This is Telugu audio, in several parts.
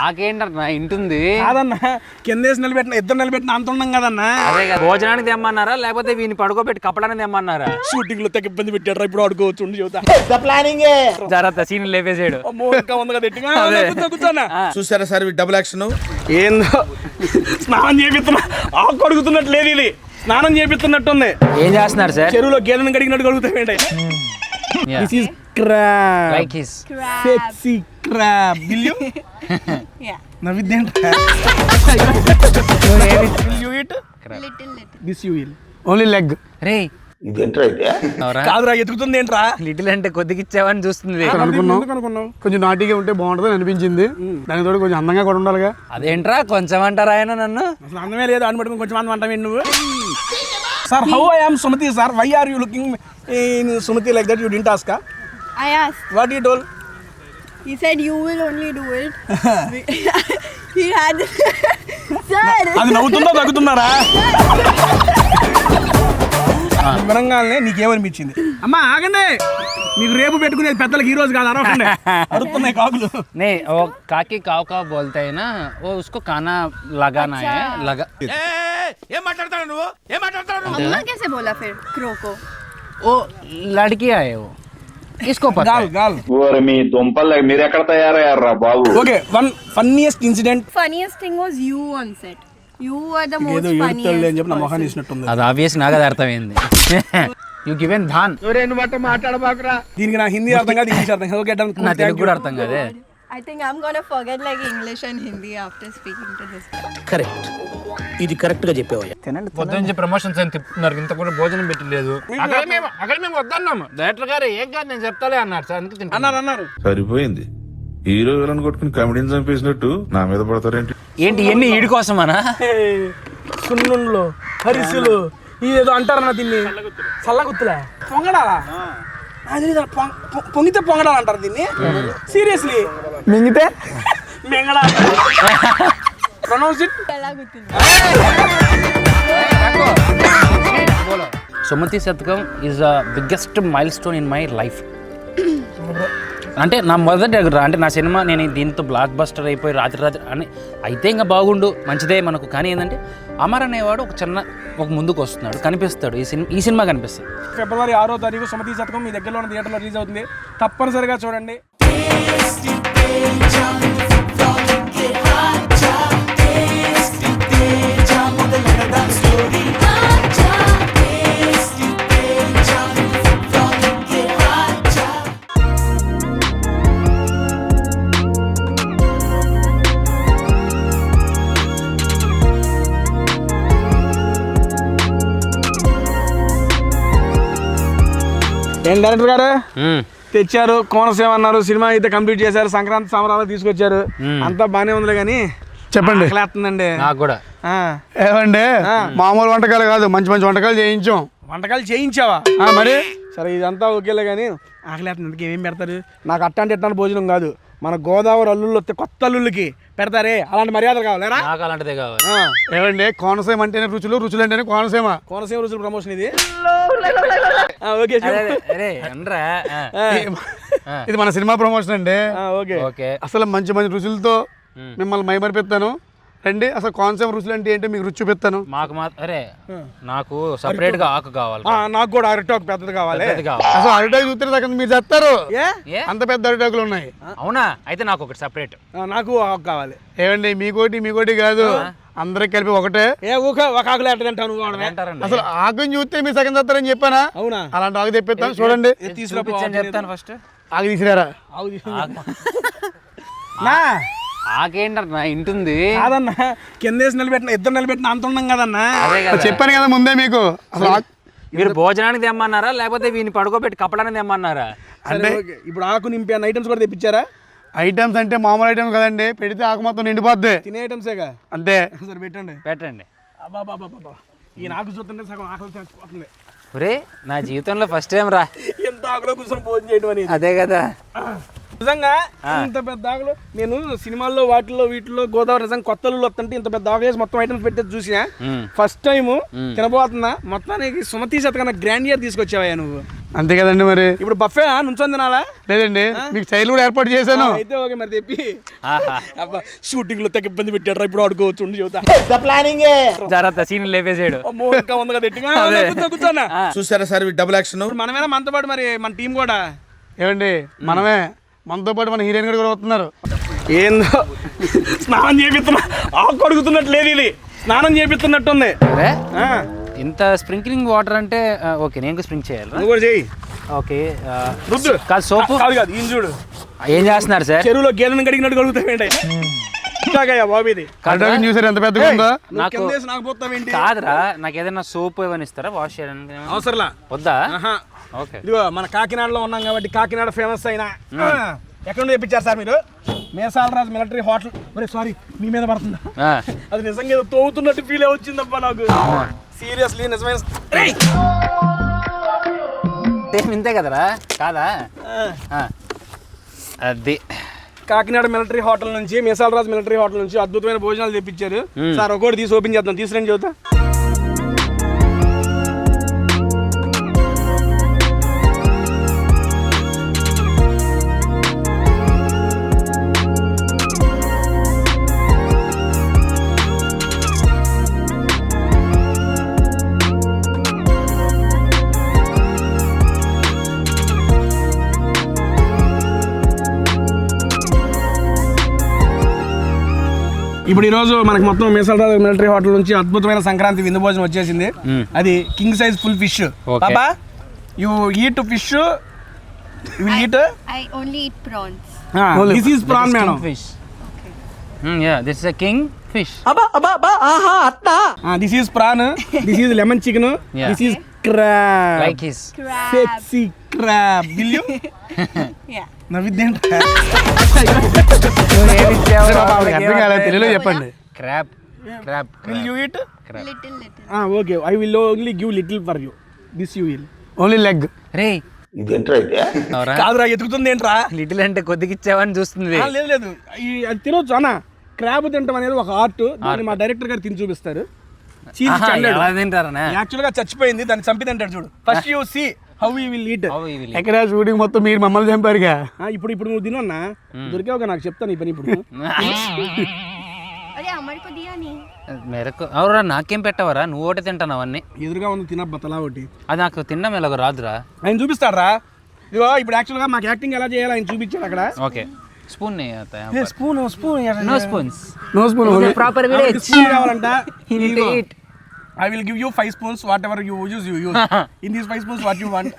ఆకేంటన్నా ఇంటుంది కాదన్నా కిందేసి నిలబెట్టిన ఇద్దరు నిలబెట్టిన అంత ఉన్నాం కదన్నా. అదే కదా భోజనానికి తెమ్మన్నారా లేకపోతే వీని పడుకోబెట్టి కప్పడానికి తెమ్మన్నారా? షూటింగ్ లో తెగ ఇబ్బంది పెట్టాడు ఇప్పుడు ఆడుకోవచ్చు చెబుతా ప్లానింగ్ జరత సీన్ లేపేసాడు. చూసారా సార్ డబుల్ యాక్షన్ ఏందో స్నానం చేపిస్తున్నా ఆకు అడుగుతున్నట్టు లేదు ఇది స్నానం చేపిస్తున్నట్టుంది. ఏం చేస్తున్నారు సార్? చెరువులో గేదెను కడిగినట్టు కడుగుతాయండి. This is crab. Like his Sexy crab. Will you? Yeah. నవ్విద్దేంట. Will you eat? Little. This you will. Only leg. రే కాదురా ఎతుకుతుంది ఏంట్రా? లిటిల్ అంటే కొద్దిగా ఇచ్చావని చూస్తుంది. అనుకున్నాం కొంచెం నాటిగా ఉంటే బాగుంటుంది అనిపించింది. దాని తోడు కొంచెం అందంగా కూడా ఉండాలిగా. అదేంట్రా కొంచెం అంటారా ఆయన నన్ను? అసలు అందమే లేదు అని పట్టుకుని కొంచెం అందం అంటావు నువ్వు. Sir, how I am Sumati, sir? Why are you looking in Sumati like that? You didn't ask, huh? I asked. What he told? He said you will only do it. He had. Sir. అది నవ్వుతుందా తగ్గుతున్నారా? వినంగానే నీకేమనిపించింది? అమ్మా ఆగండి, నీకు రేపు పెట్టుకునేది పెద్దలకి ఈ రోజు కాదు అరవకండి. అరుస్తున్నాయి కాకులు. నే ఓ కాకి కావు కావు बोलता है ना वो उसको खाना लगाना है लगा. ఏం మాట్లాడతాడు నువ్వు? ఏం మాట్లాడతాడు? अम्मा कैसे बोला फिर क्रो को? वो लड़की है वो इसको पता గాల్ है. గాల్. ఓరి మీ దుంపలు మీరు ఎక్కడ తయారయ్యారా బాబు? Okay, one funniest incident. Funniest thing was you on set. You were the most ఏదో ఏడుతాడులే అని funniest చెప్పి నా మొహాన్ని person. ఇచ్చినట్టుంది. అది ఆబ్వియస్ నాకు అది అర్థమైంది. యు గివెన్ ధాన్ దీనికి నా హిందీ అర్థం కాదు, ఇంగ్లీష్ అర్థం కాదు. Okay done. నా తెలుగు కూడా అర్థం కాదే. I think I'm gonna forget like English and Hindi after speaking to this guy. Correct, ఇది కరెక్ట్ గా చెప్పేవయ్యా. పొద్దు నుంచి ప్రమోషన్స్ అని తిప్పుతున్నారు, ఇంత కూడా భోజనం పెట్టలేదు. అక్కడ మేము వద్దన్నాము. డైరెక్టర్ గారు ఏం కాదు నేను చెప్తాలే అన్నారు సార్, అందుకే తింటున్నాం. అన్నారు సరిపోయింది. హీరో విలన్ కొట్టుకుని కమెడీని చంపేసినట్టు నా మీద పడతారేంటి? ఏంటి ఎన్ని ఈడి కోసమనా? సున్నుండ్లు హరిసులు ఏదో అంటారన్న దీన్ని చల్లగుత్తులే పొంగడాలా? పొంగితే పొంగడాలు అంటారు దీన్ని. సీరియస్లీ మింగితే మెంగడా. Pronounce it. Sumathi Shatakam is the biggest milestone in my life. అంటే నా మొదటి అంటే నా సినిమా నేను దీంతో బ్లాక్ బస్టర్ అయిపోయి రాత్రి అని అయితే ఇంకా బాగుండు మంచిదే మనకు. కానీ ఏంటంటే అమర్ అనేవాడు ఒక ముందుకు వస్తున్నాడు, కనిపిస్తాడు. ఈ సినిమా కనిపిస్తుంది. ఫిబ్రవరి 6వ తారీఖు సుమతి శతకం మీ దగ్గరలో ఉన్న థియేటర్లో రిలీజ్ అవుతుంది. తప్పనిసరిగా చూడండి. ఏం డైరెక్టర్ గారు తెచ్చారు, కోనసీమ అన్నారు, సినిమా అయితే కంప్లీట్ చేశారు, సంక్రాంతి సంబరాలు తీసుకొచ్చారు, అంతా బానే ఉందిలే కానీ చెప్పండి. ఆకలేస్తుందండి నాకు కూడా. ఏమండి మామూలు వంటకాలు కాదు, మంచి మంచి వంటకాలు చేయించాం. వంటకాలు చేయించావా? మరి సరే ఇదంతా ఓకేలే కానీ ఆకలేస్తుంది. ఏమేం పెడతారు? నాకు అట్టాంటి ఎట్టాంటి భోజనం కాదు, మన గోదావరి అల్లుళ్ళు వస్తే కొత్త అల్లుళ్ళకి పెడతారే అలాంటి మర్యాదలు కావాలరా? నాకు అలాంటిదే కావాలి. ఏమండి కోనసీమ అంటేనే రుచులు, రుచులు అంటేనే కోనసీమ. కోనసీమ రుచులు ప్రమోషన్ ఇది. ఓకే ఇది మన సినిమా ప్రమోషన్ అండి. ఓకే అసలు మంచి మంచి రుచులతో మిమ్మల్ని మైమరిపిస్తాను రండి. అసలు కోనసీమ రుచులు అంటే ఏంటో మీకు రుచి చూపిస్తాను. నాకు సపరేట్ గా ఆకు కావాలి. నాకు కూడా అరిటాకు పెద్దది కావాలి. అసలు అరిటాకు చూస్తే దగ్గర మీరు చెప్తారు అంత పెద్ద అరిటాకులు ఉన్నాయి. అవునా? అయితే నాకు ఒకటి సపరేట్. నాకు ఆకు కావాలి. ఏమండి మీకోటి కాదు, అందరికి కలిపి ఒకటే. ఒక ఆకులు ఎట్టంటావు నువ్వు? అసలు ఆకుని చూస్తే మీరు సగం చేస్తారని చెప్పానా? అవునా? అలాంటి ఆకు తెప్పిస్తాను చూడండి. చెప్తాను ఫస్ట్. ఆకు తీసిరారా? ఆకేంటన్నా ఇంటుంది కాదన్నా కిందేసి నిలబెట్టిన ఇద్దరు నిలబెట్టిన అంత ఉన్నాం కదన్నా. చెప్పాను కదా ముందే మీకు. అసలు మీరు భోజనానికి తెమ్మన్నారా లేకపోతే వీని పడుకోబెట్టి కప్పడానికి తెమ్మన్నారా? అంటే ఇప్పుడు ఆకు నింపే ఐటమ్స్ కూడా తెప్పించారా? ఐటమ్స్ అంటే మామూలు ఐటమ్స్ కదండి, పెడితే ఆకు మొత్తం నిండిపోద్ది. తినే ఐటమ్సేగా అంతే. సరే పెట్టండి. ఈ నాకు చూస్తుంటే సగం ఆకలి తెచ్చిపోతుంది. ఒరే నా జీవితంలో ఫస్ట్ టైం రా ఎంత ఆకులో కూర్చొని భోజనం చేయడం అనేది. అదే కదా నిజంగా ఇంత పెద్ద ఆకులు నేను సినిమాల్లో వీటిలో గోదావరి నిజంగా కొత్త అల్లుళ్ళు వస్తుంటే ఇంత పెద్ద ఆకులు వేసి మొత్తం ఐటమ్స్ పెట్టేది చూసినా. ఫస్ట్ టైం తినబోతున్నా. మొత్తానికి సుమతి శతకం గ్రాండ్ ఇయర్ తీసుకొచ్చావయ్యా నువ్వు. అంతే కదండి మరి. ఇప్పుడు బఫే నుంచొని తినాలా? లేదండి, మీకు చైర్లు కూడా ఏర్పాటు చేశాను. అయితే ఓకే మరి తెప్పి. ఆహా. అబ్బా షూటింగ్ లో తెగ ఇబ్బంది పెట్టాడు, ఇప్పుడు ఆడుకోవచ్చు ఉండి చెబుతా. జాగ్రత్త సీన్ లేపేసాడు. అమ్మో ఇంకా ఉంది కదా ఎట్టిగా. కూర్చోన్నా. చూసారా సార్ డబుల్ యాక్షన్? ఇప్పుడు మనమేనా మనతో పాటు మరి మన టీం కూడా ఏమండి మనమే, మనతో పాటు మన హీరోయిన్ కూడా వస్తున్నారు. ఏందో స్నానం చేపిస్తున్నా, ఆకు అడుగుతున్నట్టు లేదు, ఇది స్నానం చేపిస్తున్నట్టుంది. అరే ఇంత స్ప్రింక్లింగ్ వాటర్ అంటే ఓకే, నేను స్ప్రింక్ చేయాలి. నువ్వు కూడా చెయ్యి. ఓకే రుద్దు. కాదు సోపు కాదు కాదు, ఈయన చూడు ఏం చేస్తున్నారు సార్? చెరువులో గేదెను కడిగినట్టు కడుగుతావేంటి బాబు ఇది. చూసారు ఎంత పెద్దగా ఉందో. నాకు నాకు పోతావేంటి? కాదురా, నాకు ఏదైనా సోప్ ఏమైనా ఇస్తారా వాష్ చేయడానికి? అవసరంలా. వద్దా? ఆహా. ఓకే. ఇదిగో మన కాకినాడలో ఉన్నాం కాబట్టి కాకినాడ ఫేమస్ అయినా ఎక్కడ నుండి తెప్పించారు సార్ మీరు? మేసాలరాజు మిలిటరీ హోటల్. ఒరే సారీ, మీ మీద పడుతుందా? అది నిజంగా ఏదో తోగుతున్నట్టు ఫీల్ వచ్చిందబ్బా నాకు. సీరియస్లీ నిజమైన ఇంతే కదరా, కాదా? అది కాకినాడ మిలిటరీ హోటల్ నుంచి, మేసాలరాజు మిలిటరీ హోటల్ నుంచి అద్భుతమైన భోజనాలు తెప్పించారు సార్. ఒకటి తీసి ఓపెన్ చేద్దాం, తీసుకురండి చెబుతా. ఇప్పుడు ఈ రోజు మనకి మొత్తం మేసాలరాజు మిలిటరీ హోటల్ నుంచి అద్భుతమైన సంక్రాంతి విందు భోజనం వచ్చేసింది. అది కింగ్ సైజ్ ఫుల్ ఫిష్. పాపా you eat fish, will eat? I only eat prawns. This is prawn madam. Fish. Yeah, this is a king fish. This is prawn, this is lemon chicken, this is crab. Like his Crab. Sexy crab. Will you? Yeah. నవ్విద్దేంట తెలుగులో చెప్పండి. Crab. Crab. Will you eat? Little. Okay, I will only give little for you. This you will only leg. రే కాదురా, ఎతుకుతుంది ఏంట్రా? లిటిల్ అంటే కొద్దిగా ఇచ్చావని చూస్తుంది. లేదు లేదు, అది తినొచ్చు అన్న. క్రాబ్ తింటాం అనేది ఒక ఆర్ట్. దాన్ని మా డైరెక్టర్ గారు తిని చూపిస్తారు. ఎలా తింటారనే? యాక్చువల్ గా చచ్చిపోయింది, దాన్ని చంపి తింటాడు చూడు. First you see how you will eat. How we will eat. ఎక్కడ షూటింగ్ మొత్తం మీరు మమ్మల్ని చంపారుగా. ఇప్పుడు నువ్వు తినన్నా, దొరికావుగా నాకు చెప్తాను ఈ పని. ఇప్పుడు अरे हमारे को दिया नहीं. మేరకు అవురా, నాకేం పెట్టవరా? నువ్వు ఒకటి తింటాను అవన్నీ. ఎదురుగా ఉంది తినబ్బా తలా ఒకటి. అది నాకు తినడం ఎలాగో రాదురా. ఆయన చూపిస్తాడరా. ఇదిగో ఇప్పుడు యాక్చువల్గా మాకు యాక్టింగ్ ఎలా చేయాలో ఆయన చూపించాడు అక్కడ. Okay, spoon spoon spoon no spoons. No spoon. Proper village కావాలంట. eat. I will give you 5 spoons, whatever you use, you use. In these 5 spoons, what you want.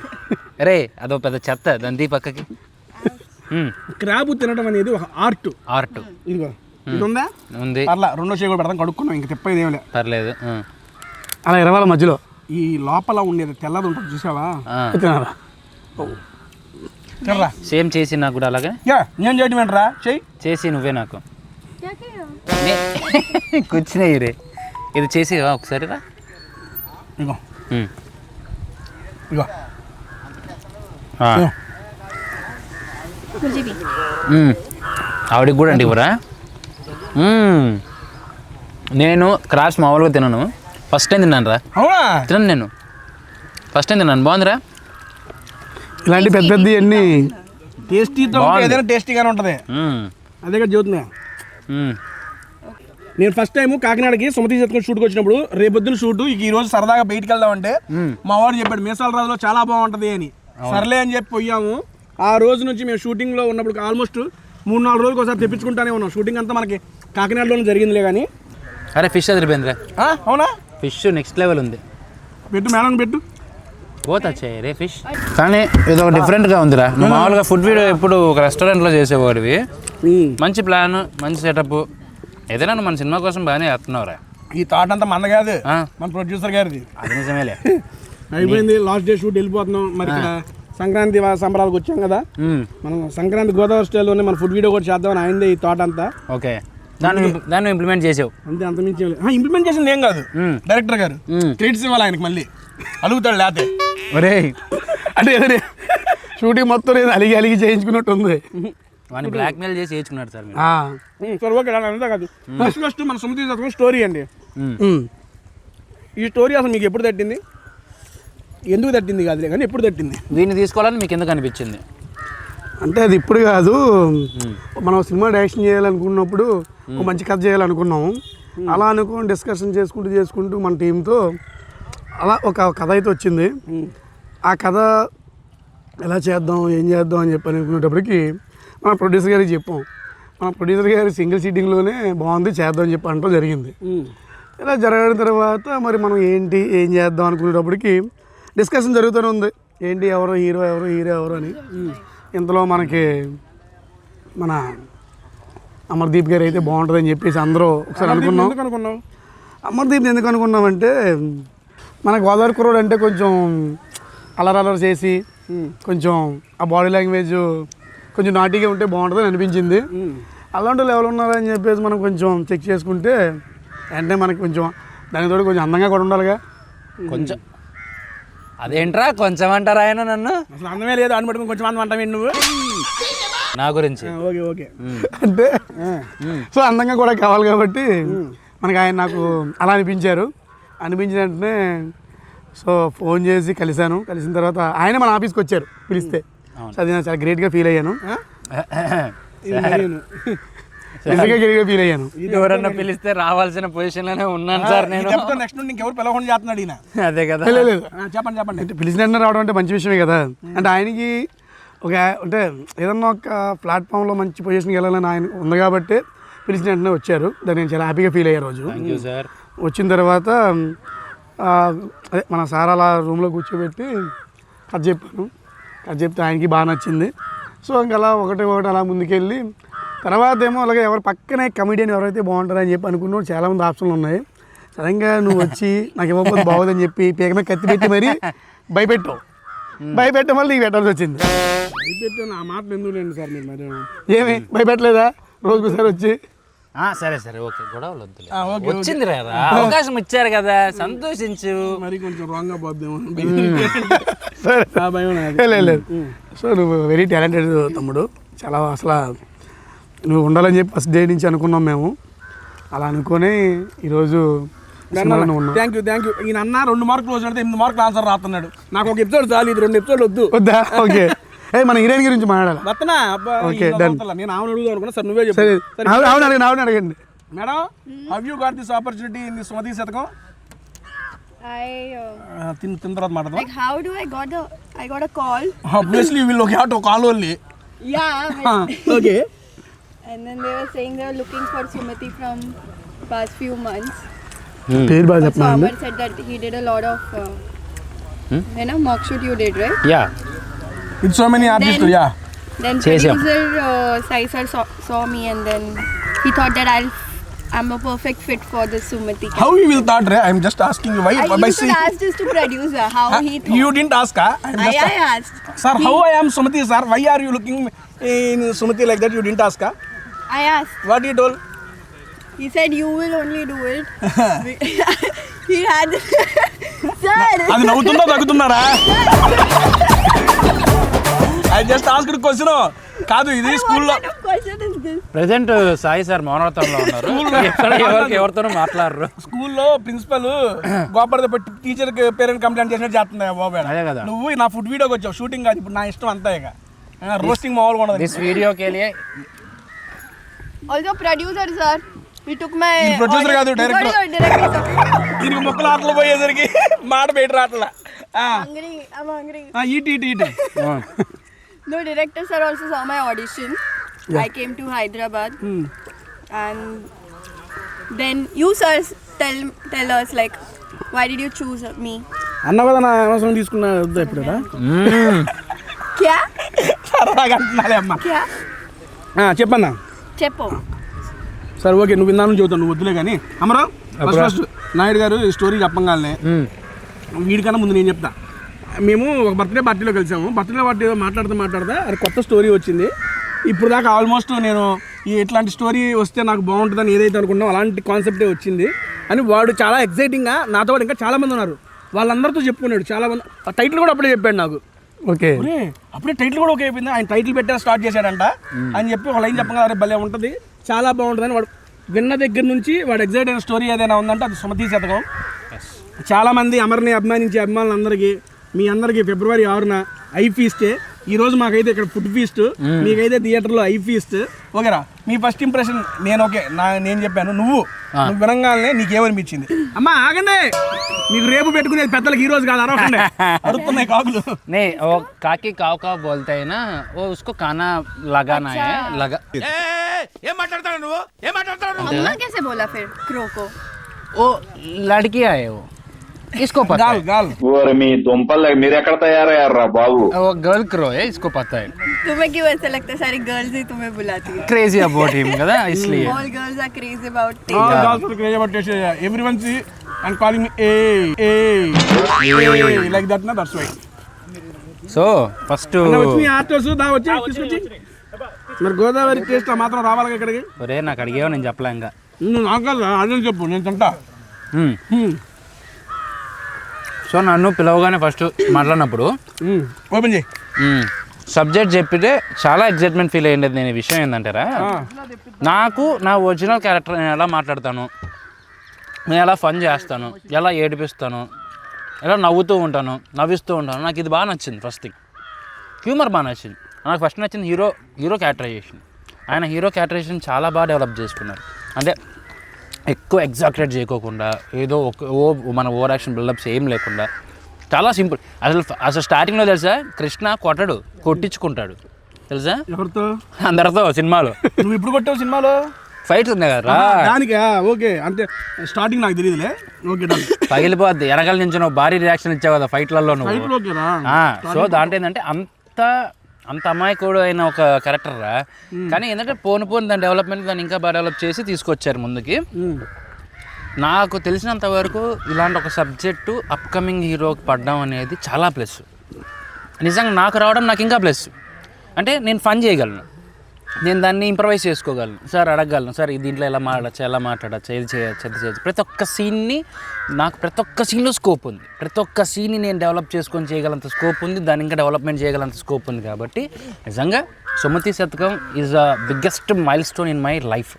రే అదో పెద్ద చెత్త, దాని దీ పక్కకి. క్రాబ్ తినడం అనేది ఒక ఆర్ట్. ఆర్ట్. ఇదిగో ఇది ఉందా? ఉంది. పర్లా, రెండో చేయి కూడా పెడతాం, కడుక్కున్నాం, ఇంక తిప్పేది ఏమి లేదు. పర్లేదు. అలా 20 మధ్యలో ఈ లోపల ఉండేది తెల్లది ఉంటుంది చూసావా? తినాలా? తినరా? సేమ్ చేసి నాకు కూడా అలాగే. నేను చేయటం ఏంట్రా? చెయ్యి. చేసి నువ్వే నాకు क्या कह रहे हो? కూర్చున్నాయి రే. ఇది చేసి ఒకసారి రా. ఇగో ఇగో मुझे भी. ఆవిడకి కూడా అండి ఇవ్వరా? నేను క్రాబ్స్ మామూలుగా తినను, ఫస్ట్ టైం తిన్నాను రా. అవునా? తినను నేను, ఫస్ట్ టైం తిన్నాను. బాగుందిరా. ఇలాంటి పెద్ద పెద్ద అన్ని టేస్టీతో ఏదైనా టేస్టీగానే ఉంటుంది. అదే కదా చదువుతున్నా. నేను ఫస్ట్ టైం కాకినాడకి సుమతి శతకం షూట్కి వచ్చినప్పుడు, రేపొద్దున షూట్ ఈ రోజు సరదాగా బయటికి వెళ్దామంటే మా వాడు చెప్పాడు మేసాలరాజులో చాలా బాగుంటుంది అని. సర్లే అని చెప్పి పోయాము. ఆ రోజు నుంచి మేము షూటింగ్లో ఉన్నప్పుడు ఆల్మోస్ట్ 3-4 రోజులకు ఒకసారి తెప్పించుకుంటానే ఉన్నాం. షూటింగ్ అంతా మనకి కాకినాడలోనే జరిగిందిలే కానీ. అరే ఫిష్ అదిరిపోయిందిరా. అవునా? ఫిష్ నెక్స్ట్ లెవెల్ ఉంది. పెట్టు మేడం పెట్టు. పోతా వచ్చాయి రే ఫిష్. కానీ ఇది ఒక డిఫరెంట్గా ఉందిరా. నువ్వు మామూలుగా ఫుడ్ వీడియో ఎప్పుడు ఒక రెస్టారెంట్లో చేసేవాడివి. మంచి ప్లాన్, మంచి సెటప్. ఏదైనా నువ్వు మన సినిమా కోసం బాగానే చేస్తున్నావురా. ఈ థాట్ అంతా మంద కాదు, మన ప్రొడ్యూసర్ గారిది. అది నిజమేలే. అయిపోయింది, లాస్ట్ డే షూట్ వెళ్ళిపోతున్నాం. మరి ఇక్కడ సంక్రాంతి సంబరాలకు వచ్చాం కదా, మనం సంక్రాంతి గోదావరి స్టైల్లోనే మన ఫుడ్ వీడియో కూడా చేద్దామని ఆయనదే ఈ థాట్ అంతా. ఓకే, దాన్ని ఇంప్లిమెంట్ చేసావు అంతే, అంత మించి ఇంప్లిమెంట్ చేసింది ఏం కాదు. డైరెక్టర్ గారు క్రెడిట్స్ ఇవ్వాలి ఆయనకి, మళ్ళీ అలుగుతాడు లేతే. ఒరే అంటే షూటింగ్ మొత్తం నేను అలిగి చేయించుకున్నట్టు ఉంది. వాడిని బ్లాక్మెయిల్ చేసి చేయించుకున్నాడు సార్ మీరు. సరే ఓకే, అంతా కాదు. ఫస్ట్ మన సుమతి స్టోరీ అండి. ఈ స్టోరీ అసలు మీకు ఎప్పుడు తట్టింది? ఎందుకు తట్టింది కాదులే కానీ ఎప్పుడు తట్టింది దీన్ని తీసుకోవాలని మీకు ఎందుకు అనిపించింది? అంటే అది ఇప్పుడు కాదు, మనం సినిమా డైరెక్షన్ చేయాలనుకున్నప్పుడు ఒక మంచి కథ చేయాలనుకున్నాము. అలా అనుకుని డిస్కషన్ చేసుకుంటూ మన టీంతో అలా ఒక కథ అయితే వచ్చింది. ఆ కథ ఎలా చేద్దాం ఏం చేద్దాం అని చెప్పి అనుకునేటప్పటికి మన ప్రొడ్యూసర్ గారికి చెప్పాం. మన ప్రొడ్యూసర్ గారి సింగిల్ సీటింగ్లోనే బాగుంది చేద్దాం అని చెప్పి అనడం జరిగింది. ఇలా జరగడం తర్వాత మరి మనం ఏం చేద్దాం అనుకునేటప్పటికి డిస్కషన్ జరుగుతూనే ఉంది. ఏంటి ఎవరు హీరో అని. ఇంతలో మనకి మన అమర్దీప్ గారు అయితే బాగుంటుందని చెప్పేసి అందరూ ఒకసారి అనుకున్నాం. అమర్దీప్ ఎందుకు అనుకున్నామంటే మన గోదావరి కుర్రోడు అంటే కొంచెం అలరలర్ చేసి కొంచెం ఆ బాడీ లాంగ్వేజ్ కొంచెం నాటిగా ఉంటే బాగుంటుందని అనిపించింది. అలాంటి లెవెల్ ఉన్నారని చెప్పేసి మనం కొంచెం చెక్ చేసుకుంటే అంటే మనకి కొంచెం దాని తోడు కొంచెం అందంగా కూడా ఉండాలిగా. కొంచెం అదేంట్రా కొంచెం అంటారా ఆయన నన్ను? అసలు అందమే లేదు అని పట్టుకుని కొంచెం అందం అంటావు నువ్వు నా గురించి. ఓకే అంటే సో అందంగా కూడా కావాలి కాబట్టి మనకి ఆయన నాకు అలా అనిపించిన వెంటనే సో ఫోన్ చేసి కలిసిన తర్వాత ఆయన మన ఆఫీస్కి వచ్చారు పిలిస్తే. సో అది నేను చాలా గ్రేట్గా ఫీల్ అయ్యాను. ఫీల్ అయ్యాను. ఎవరన్నా పిలిస్తే రావాల్సిన పొజిషన్లోనే ఉన్నాను సార్ నేను. నెక్స్ట్ నుండి ఇంకెవరు పిలవకుండా చేస్తున్నాడు ఈయన. అదే కదా. లేదు చెప్పండి అంటే పిలిచిన వెంటనే రావడం అంటే మంచి విషయమే కదా. అంటే ఆయనకి ఒక అంటే ఏదన్నా ఒక ప్లాట్ఫామ్లో మంచి పొజిషన్కి వెళ్ళాలని ఆయన ఉంది కాబట్టి పిలిచిన వెంటనే వచ్చారు. దాన్ని నేను చాలా హ్యాపీగా ఫీల్ అయ్యే రోజు. సార్ వచ్చిన తర్వాత అదే మన సార్ అలా రూమ్లో కూర్చోబెట్టి కథ చెప్తే ఆయనకి బాగా నచ్చింది. సో ఇంకా అలా ఒకటి అలా ముందుకెళ్ళి తర్వాత ఏమో అలాగే ఎవరు పక్కనే కమెడియన్ ఎవరైతే బాగుంటారని చెప్పి అనుకున్నాడు. చాలామంది ఆప్షన్లు ఉన్నాయి. సడన్గా నువ్వు వచ్చి నాకు ఇవ్వకపోతే బాగోదని చెప్పి పీక మీద కత్తి పెట్టి మరీ భయపెట్టడం వల్ల నీకు పెట్టాల్సి వచ్చింది. భయపెట్టాను ఆ మాటలు ఎందుకు లేండి సార్ మీరు మరి ఏమి భయపెట్టలేదా రోజుకోసారి వచ్చి? సరే ఓకే గొడవలు వద్దులే. వచ్చింది రా అవకాశం ఇచ్చారు కదా సంతోషించు. మరి కొంచెం రాంగ్గా పోద్దేమో లేదు. సో నువ్వు వెరీ టాలెంటెడ్ తమ్ముడు. చాలా అసలు నువ్వు ఉండాలని చెప్పి ఫస్ట్ డే నుంచి అనుకున్నాం మేము. అలా అనుకొని ఈరోజు థ్యాంక్ యూ ఈయన అన్న 2 మార్కులు వచ్చినట్టు 8 మార్కులు ఆన్సర్ రాస్తున్నాడు. నాకు ఒక ఎపిసోడ్ చాలు, ఇది 2 ఎపిసోడ్ వద్దా? ఓకే మన హీరోయిన్ గురించి మాట్లాడాలి. Okay done. నేను ఆమెను అడుగుదాం అనుకున్నా సార్, నువ్వే చెప్పు. ఆవిడ అడగండి madam. Have you got this opportunity in this Sumathi Shatakam? తిన్న తర్వాత మాట్లాడదాం. Like how do I got a call? Obviously you will have to call only. Yeah. Okay. And then they were saying they were looking for Sumati from past few months. పేరు బాగా So Amar said that he did a lot of mock shoot you did, right? Yeah It's so many artists. Yeah. Then Chesam. producer Sai sir saw me and then he thought that I'm a perfect fit for the Sumati. How you will thought? I'm just asking you why. You should ask this to producer how he thought. You didn't ask, I asked. Sir, how I am Sumati, sir? Why are you looking in Sumati like that? You didn't ask, I asked. What you told? He said you will only do it. He had sir. అది నవ్వుతుందా తగ్గుతున్నారా? I just asked question. కాదు ఇది స్కూల్లో What kind of question is this? Present Sai sir మౌనవ్రతంలో ఉన్నారు. ఎవరితోనూ మాట్లాడరు. స్కూల్లో ప్రిన్సిపల్ గోపర్ద పెట్టి టీచర్ పేరెంట్ కంప్లైంట్ చేసినట్టు చేస్తుంది బాబు. అదే కదా. నువ్వు నా ఫుడ్ వీడియోకి వచ్చావు, షూటింగ్ కాదు. ఇప్పుడు నా ఇష్టం అంతా ఇక రోస్టింగ్ మామూలుగా ఉండదు. దిస్ వీడియో కేలియే Also producer sir, he took my producer కాదు, director. Director sir. దీనికి ముక్కలు ఆటలు పోయేసరికి మాట బయట రాట్లా. I'm hungry. Eat No, director sir also saw my audition. I came to Hyderabad and then you sirs tell us like why did you choose me? అన్న కదా నా అవసరం తీసుకున్నా వద్దా ఇప్పుడు Kya? సరదాగా అంటున్నాలే అమ్మ. Kya? చెప్పన్నా. Cheppo. సరే ఓకే, నువ్వు విన్నాను చెబుతావు, నువ్వు వద్దులే కానీ. అమరా ఫస్ట్ నాయుడు గారు ఈ స్టోరీ చెప్పగానే వీడికన్నా ముందు నేను చెప్తా. మేము ఒక బర్త్డే పార్టీలో కలిసాము. బర్త్డే పార్టీలో మాట్లాడుతా అది కొత్త స్టోరీ వచ్చింది. ఇప్పుడు దాకా ఆల్మోస్ట్ నేను ఇట్లాంటి స్టోరీ వస్తే నాకు బాగుంటుందని ఏదైతే అనుకున్నావు అలాంటి కాన్సెప్టే వచ్చింది అని వాడు చాలా ఎక్సైటింగ్గా నాతో పాటు ఇంకా చాలామంది ఉన్నారు. వాళ్ళందరితో చెప్పుకున్నాడు. చాలామంది ఆ టైటిల్ కూడా అప్పుడే చెప్పాడు నాకు. ఓకే అప్పుడే టైటిల్ కూడా ఓకే అయిపోయింది. ఆయన టైటిల్ పెట్టే స్టార్ట్ చేశాడంట అని చెప్పి ఒక లైన్ చెప్పగానే భలే ఉంటుంది, చాలా బాగుంటుందని వాడు విన్న దగ్గర నుంచి వాడు ఎగ్జైట్ అయిన స్టోరీ ఏదైనా ఉందంటే అది సుమతి శతకం. చాలామంది అమర్ని అభిమానించే అభిమానులందరికీ మీ అందరికి ఫిబ్రవరి 6న ఐ ఫీస్ట్. ఈ రోజు మాకైతే ఇక్కడ ఫుడ్ ఫీస్ట్, మీకైతే థియేటర్లో ఐ ఫీస్ట్. ఓకేరా, మీ ఫస్ట్ ఇంప్రెషన్ నేను చెప్పాను, నువ్వు వినంగానే నీకేమనిపించింది? అమ్మా ఆగండి, మీకు రేపు పెట్టుకునేది పెద్దలకి ఈ రోజు కాదు, అరవకండి, అరుస్తున్నాయి కాకులు. नहीं वो काकी काव काव बोलते हैं ना, वो उसको खाना लगाना है लगा ఏం మాట్లాడతాడు నువ్వు? ఏం మాట్లాడతాడు నువ్వు? अम्मा कैसे बोला फिर क्रो को? वो लड़की है वो, इसको पता है. గాల్ ఓరి మీ దుంపలు మీరెక్కడ తయారయ్యారా బాబు? वो गर्ल क्रो है, इसको पता है. तुम्हें क्यों ऐसा लगता है सारी गर्ल्स ही तुम्हें बुलाती है? क्रेजी अबाउट हिम కదా इसलिए. All girls are crazy about everyone see and calling me like that, na, that's why. So first వచ్చి ఆర్టర్స్ దా వచ్చి తీసుకొచ్చి మరి గోదావరి టేస్ట్ మాత్రం రావాలి ఇక్కడికి. ఒరే నాకు అడిగేవో నేను చెప్పలే ఇంకా. నాకు అదే చెప్పు, నేను తింటా. సో నన్ను పిలవగానే ఫస్ట్ మాట్లాడినప్పుడు ఓపెన్ చేయి. సబ్జెక్ట్ చెప్పితే చాలా ఎగ్జైట్మెంట్ ఫీల్ అయ్యింది. నేను ఈ విషయం ఏంటంటారా, నాకు నా ఒరిజినల్ క్యారెక్టర్ నేను ఎలా మాట్లాడతాను, నేను ఎలా ఫన్ చేస్తాను, ఎలా ఏడిపిస్తాను, ఎలా నవ్వుతూ ఉంటాను, నవ్విస్తూ ఉంటాను, నాకు ఇది బాగా నచ్చింది. ఫస్ట్ థింగ్ హ్యూమర్ బాగా నచ్చింది నాకు. ఫస్ట్ నచ్చింది హీరో క్యారెక్టరైజేషన్. ఆయన హీరో క్యారెక్టరైజేషన్ చాలా బాగా డెవలప్ చేసుకున్నారు. అంటే ఎక్కువ ఎగ్జాక్రేట్ చేయకోకుండా, ఏదో మన ఓవర్ యాక్షన్ బిల్డప్స్ ఏం లేకుండా చాలా సింపుల్. అసలు స్టార్టింగ్లో తెలుసా, కృష్ణ కొట్టించుకుంటాడు తెలుసా ఎవరితో? అందరితో. సినిమాలో నువ్వు ఇప్పుడు కొట్టావు సినిమాలో ఫైట్స్ ఉన్నాయి కదా దానికా? ఓకే, అంటే స్టార్టింగ్ నాకు తెలియదులే. ఓకే, పగిలిపోద్ది. వెనకాల నుంచి నువ్వు భారీ రియాక్షన్ ఇచ్చావు కదా ఫైట్లలో నువ్వు. ఓకేనా? సో దాంట్లో ఏంటంటే అంత అమాయకుడు అయిన ఒక క్యారెక్టర్ రా. కానీ ఏంటంటే పోను దాని డెవలప్మెంట్ దాన్ని ఇంకా బాగా డెవలప్ చేసి తీసుకొచ్చారు ముందుకి. నాకు తెలిసినంత వరకు ఇలాంటి ఒక సబ్జెక్టు అప్కమింగ్ హీరోకి పడడం అనేది చాలా ప్లస్. నిజంగా నాకు రావడం నాకు ఇంకా ప్లస్. అంటే నేను ఫన్ చేయగలను, నేను దాన్ని ఇంప్రవైజ్ చేసుకోగలను, సార్ అడగగలను, సార్ దీంట్లో ఎలా మాట్లాడచ్చు, ఏది చేయొచ్చు. ప్రతి ఒక్క సీన్ని నాకు ప్రతి ఒక్క సీన్లో స్కోప్ ఉంది. ప్రతి ఒక్క సీన్ని నేను డెవలప్ చేసుకొని చేయగలంత స్కోప్ ఉంది, దాన్ని ఇంకా డెవలప్మెంట్ చేయగలంత స్కోప్ ఉంది. కాబట్టి నిజంగా Sumathi Shatakam is the biggest milestone in my life.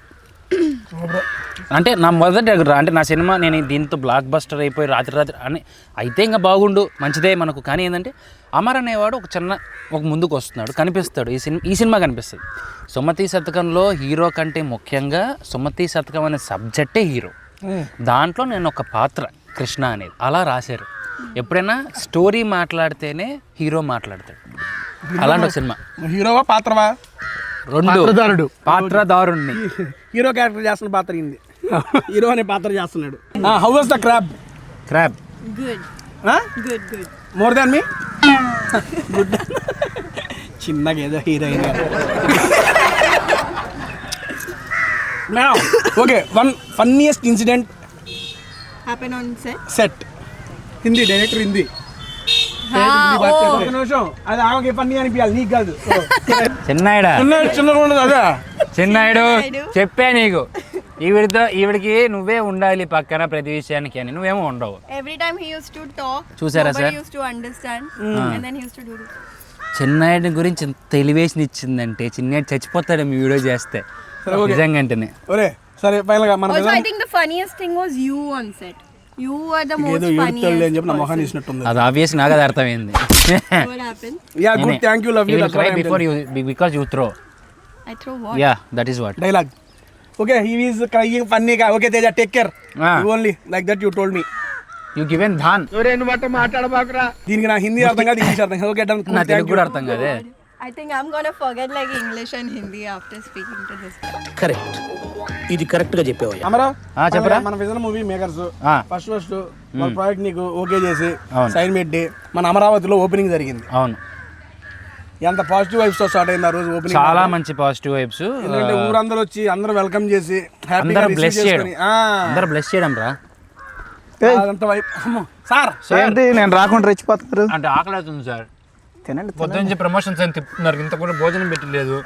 అంటే నా మొదటి అంటే నా సినిమా నేను దీంతో బ్లాక్ బస్టర్ అయిపోయి రాత్రి అని అయితే ఇంకా బాగుండు, మంచిదే మనకు. కానీ ఏంటంటే అమర్ అనేవాడు ఒక ముందుకు వస్తున్నాడు, కనిపిస్తాడు. ఈ సినిమా కనిపిస్తుంది. సుమతి శతకంలో హీరో కంటే ముఖ్యంగా సుమతి శతకం అనే సబ్జెక్టే హీరో. దాంట్లో నేను ఒక పాత్ర కృష్ణ అనేది అలా రాశారు. ఎప్పుడైనా స్టోరీ మాట్లాడితేనే హీరో మాట్లాడతాడు. అలాంటి ఒక సినిమా. హీరోవా పాత్రవా? రెండు పాత్రదారుణ్ణి. హీరో క్యారెక్టర్ చేస్తున్న పాత్ర ఇంది, హీరో అనే పాత్ర చేస్తున్నాడు. How was the crab? Good. More than me? Good. చిన్నగా ఏదో heroine. Okay, one funniest incident Happen on set? Set. Hindi director Hindi. ఒక నిమిషం, అది ఆమెకి ఫన్నీ అనిపించాలి, నీకు కాదు. చిన్నగా ఉండదు అదే. చిన్నాయుడు చెప్పే నీకు, ఈవిడికి నువ్వే ఉండాలి పక్కన ప్రతి విషయానికి అని, నువ్వేమో ఉండవు. Every time he used to talk, చూసారా nobody sir? used to understand, and then he used to do this. చిన్నాయుడి గురించి ఎంత ఎలివేషన్ ఇచ్చిందంటే చిన్నాయుడు చచ్చిపోతాడు మీ వీడియో చేస్తే నిజంగా. అంటేనే ఒరే సరే, ఫైనల్ గా Also, I think the funniest thing was you on set. You were the most ఏదో ఏడుతాడులే అని funniest చెప్పి నా మొహాన్ని person. ఇచ్చినట్టుంది. అది ఆబ్వియస్ నాకు అది అర్థమైంది. What happened? Yeah good, thank you, love you. Before you because you throw. I throw what? Yeah that is what. Dialogue. Okay, he is crying ఫన్నీగా. Okay Teja, take care. You only like that you told me. You given than. దీనికి నా హిందీ అర్థం కాదు, ఇంగ్లీష్ అర్థం కాదు. Okay done. నా తెలుగు కూడా అర్థం కాదే. I think I'm gonna forget like English and Hindi after speaking to this guy. Correct, ఇది కరెక్ట్ గా చెప్పేవయ్యా. అమరా చెప్పరా. మన విజన్ మూవీ మేకర్స్ ఆ. ఫస్ట్ మన ప్రాజెక్ట్ నీకు ఓకే చేసి అవును. సైన్ పెట్టి మన అమరావతిలో ఓపెనింగ్ జరిగింది. అవును, ఎంత పాజిటివ్ వైబ్స్ తో స్టార్ట్ అయింది ఆ రోజు ఓపెనింగ్. చాలా మంచి పాజిటివ్ వైబ్స్. ఎందుకంటే ఊరందరూ వచ్చి అందరూ వెల్కమ్ చేసి అందరూ బ్లెస్ చేయడం, అందరూ బ్లెస్ చేయడం రా. అదంతా వైబ్. సార్ ఏంటి నేను రాకుండా రెచ్చిపోతున్నారు? అంటే ఆకలి అవుతుంది సార్. తినండి. పొద్దు నుంచి ప్రమోషన్స్ అని తిప్పుతున్నారు, ఇంత కూడా భోజనం పెట్టలేదు.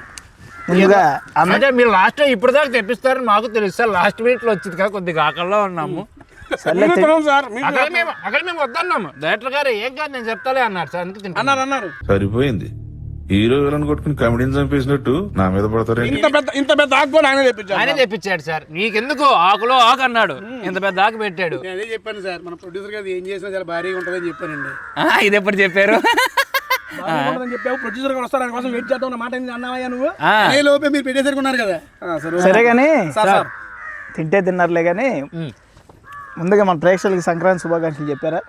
ముందుగా అంటే మీరు లాస్ట్ ఇప్పుడు దాకా తెప్పిస్తారని మాకు తెలుసు సార్. లాస్ట్ వీక్ లో వచ్చింది కదా, కొద్దిగా ఆకలిలో ఉన్నాము. సార్ అక్కడ మేము వద్దన్నాము. డైరెక్టర్ గారు ఏం కాదు నేను చెప్తాలే అన్నారు సార్, అందుకే అన్నారు. సరిపోయింది, హీరో విలన్ కొట్టుకుని కమెడీని చంపేసినట్టు నా మీద పడతారేంటి? ఇంత పెద్ద ఆకు కూడా ఆయనే తెప్పించారు. ఆయనే తెప్పించాడు సార్. నీకెందుకు ఆకులో ఆకు అన్నాడు, ఇంత పెద్ద ఆకు పెట్టాడు. నేను అదే చెప్పాను సార్, మన ప్రొడ్యూసర్ గారు ఏం చేసినా చాలా భారీగా ఉంటుందని చెప్పానండి. ఇది ఎప్పుడు చెప్పారు? చెప్పావు ప్రొడ్యూసర్ గారు వస్తారు, ఆయన కోసం వెయిట్ చేద్దాం అన్న మాట అన్నావయ్యా నువ్వు. అదే లోపే మీరు పెట్టేసరికి కదా. సరే కానీ సార్ తింటే తిన్నారులే కానీ ముందుగా మన ప్రేక్షకులకి సంక్రాంతి శుభాకాంక్షలు చెప్పారా?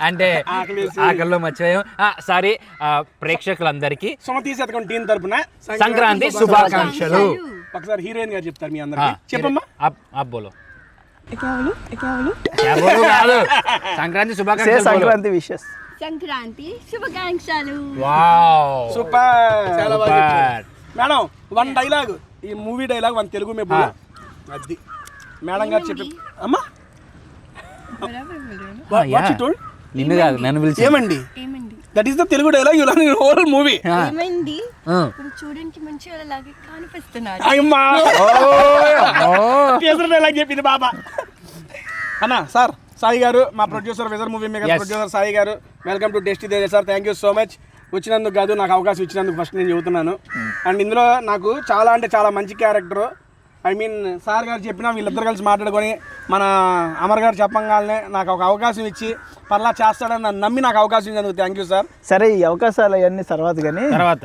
అంటే ఆకల్లో మర్చిపోయాం. సారీ ప్రేక్షకులందరికీ సుమతి శతకం టీం తరపున సంక్రాంతి శుభాకాంక్షలు. ఒకసారి హీరోయిన్ గారు చెప్తారు మీ అందరికి. చెప్పమ్మా. आप बोलो. क्या बोलो కాదు, సంక్రాంతి శుభాకాంక్షలు. సంక్రాంతి విషెస్. సంక్రాంతి శుభాకాంక్షలు. వావ్ సూపర్, చాలా బాగా చెప్పారు మేడం. 1 డైలాగ్, ఈ మూవీ డైలాగ్ 1 తెలుగు మెప్పు అది మేడం గారు చెప్పి. అమ్మా నిన్ను కాదు నన్ను పిలిచి. ఏమండి ఏమండి that is the Telugu dialogue you learn in whole movie. ఏమండి ఇప్పుడు చూడడానికి మంచి అలాగే కనిపిస్తున్నారు. అమ్మా కేసరి డైలాగ్ చెప్పింది బాబా. అన్న సార్ సాయి గారు, మా producer weather movie maker producer Sai గారు, welcome to tasty Teja sir. Thank you so much. వచ్చినందుకు కాదు, నాకు అవకాశం ఇచ్చినందుకు ఫస్ట్ నేను చెబుతున్నాను. అండ్ ఇందులో నాకు చాలా అంటే చాలా మంచి క్యారెక్టర్. ఐ మీన్ సార్ గారు చెప్పినా వీళ్ళిద్దరు కలిసి మాట్లాడుకొని మన అమర్ గారు చెప్పంగానే నాకు ఒక అవకాశం ఇచ్చి పర్లా చేస్తాడని నన్ను నమ్మి నాకు అవకాశం ఇచ్చినందుకు థ్యాంక్ యూ సార్. సరే ఈ అవకాశాలు అవన్నీ తర్వాత కానీ తర్వాత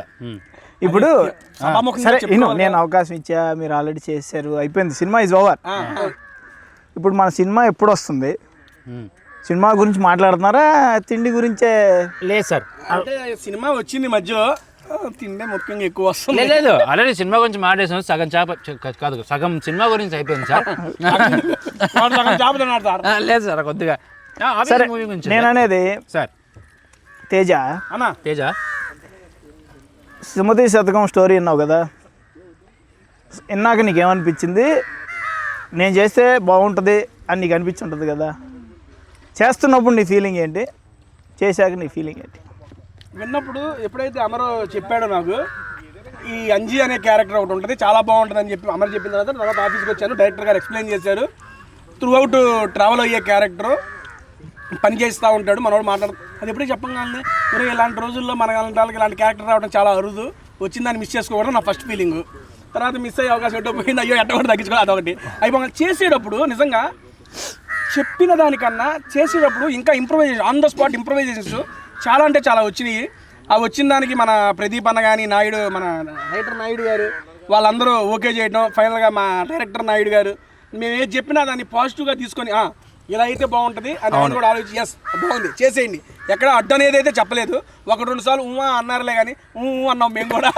ఇప్పుడు సరే నేను అవకాశం ఇచ్చా, మీరు ఆల్రెడీ చేశారు, అయిపోయింది, సినిమా ఈజ్ ఓవర్. ఇప్పుడు మన సినిమా ఎప్పుడు వస్తుంది? సినిమా గురించి మాట్లాడుతున్నారా తిండి గురించే? లేదు సార్, అంటే సినిమా వచ్చింది మధ్యలో, తిండే ముఖ్యంగా ఎక్కువ వస్తుంది. లేదు ఆల్రెడీ సినిమా గురించి మాట్లాడేసాం. సగం కాదు సగం సినిమా గురించి అయిపోయింది సార్. లేదు సార్ కొద్దిగా సరే మూవీ గురించి నేను అనేది సార్. తేజ అన్నా తేజ సుమతి శతకం స్టోరీ విన్నావు కదా, విన్నాక నీకేమనిపించింది? నేను చేస్తే బాగుంటుంది అని నీకు అనిపించి ఉంటుంది కదా. చేస్తున్నప్పుడు నీ ఫీలింగ్ ఏంటి, చేశాక నీ ఫీలింగ్ ఏంటి? విన్నప్పుడు ఎప్పుడైతే అమరు చెప్పాడో నాకు ఈ అంజీ అనే క్యారెక్టర్ ఒకటి ఉంటుంది, చాలా బాగుంటుంది అని చెప్పి అమరు చెప్పిన తర్వాత ఆఫీస్కి వచ్చాను. డైరెక్టర్ గారు ఎక్స్ప్లెయిన్ చేశారు. త్రూ అవుట్ ట్రావెల్ అయ్యే క్యారెక్టర్, పని చేస్తూ ఉంటాడు, మనోడు మాట్లాడు. అది ఎప్పుడే చెప్పగానే మరి ఇలాంటి రోజుల్లో మన వాళ్ళకి ఇలాంటి క్యారెక్టర్ రావడం చాలా అరుదు, వచ్చిందని మిస్ చేసుకోవడం నా ఫస్ట్ ఫీలింగ్. తర్వాత మిస్ అయ్యే అవకాశం ఎట్టో పోయింది, అయ్యో ఎట్ట కూడా తగ్గించుకోవాలి అదొకటి. అయిపోగా చేసేటప్పుడు నిజంగా చెప్పిన దానికన్నా చేసేటప్పుడు ఇంకా improvisation, on the spot improvisations చాలా అంటే చాలా వచ్చినాయి. ఆ వచ్చిన దానికి మన ప్రదీప్ అన్న కానీ నాయుడు, మన రైటర్ నాయుడు గారు వాళ్ళందరూ ఓకే చేయడం. ఫైనల్గా మా డైరెక్టర్ నాయుడు గారు మేము ఏది చెప్పినా దాన్ని పాజిటివ్గా తీసుకొని ఇలా అయితే బాగుంటుంది అని ఆయన కూడా ఆలోచించి ఎస్ బాగుంది చేసేయండి, ఎక్కడ అడ్డు అనేది అయితే చెప్పలేదు. 1-2 సార్లు అన్నారులే కానీ అన్నాం మేము కూడా.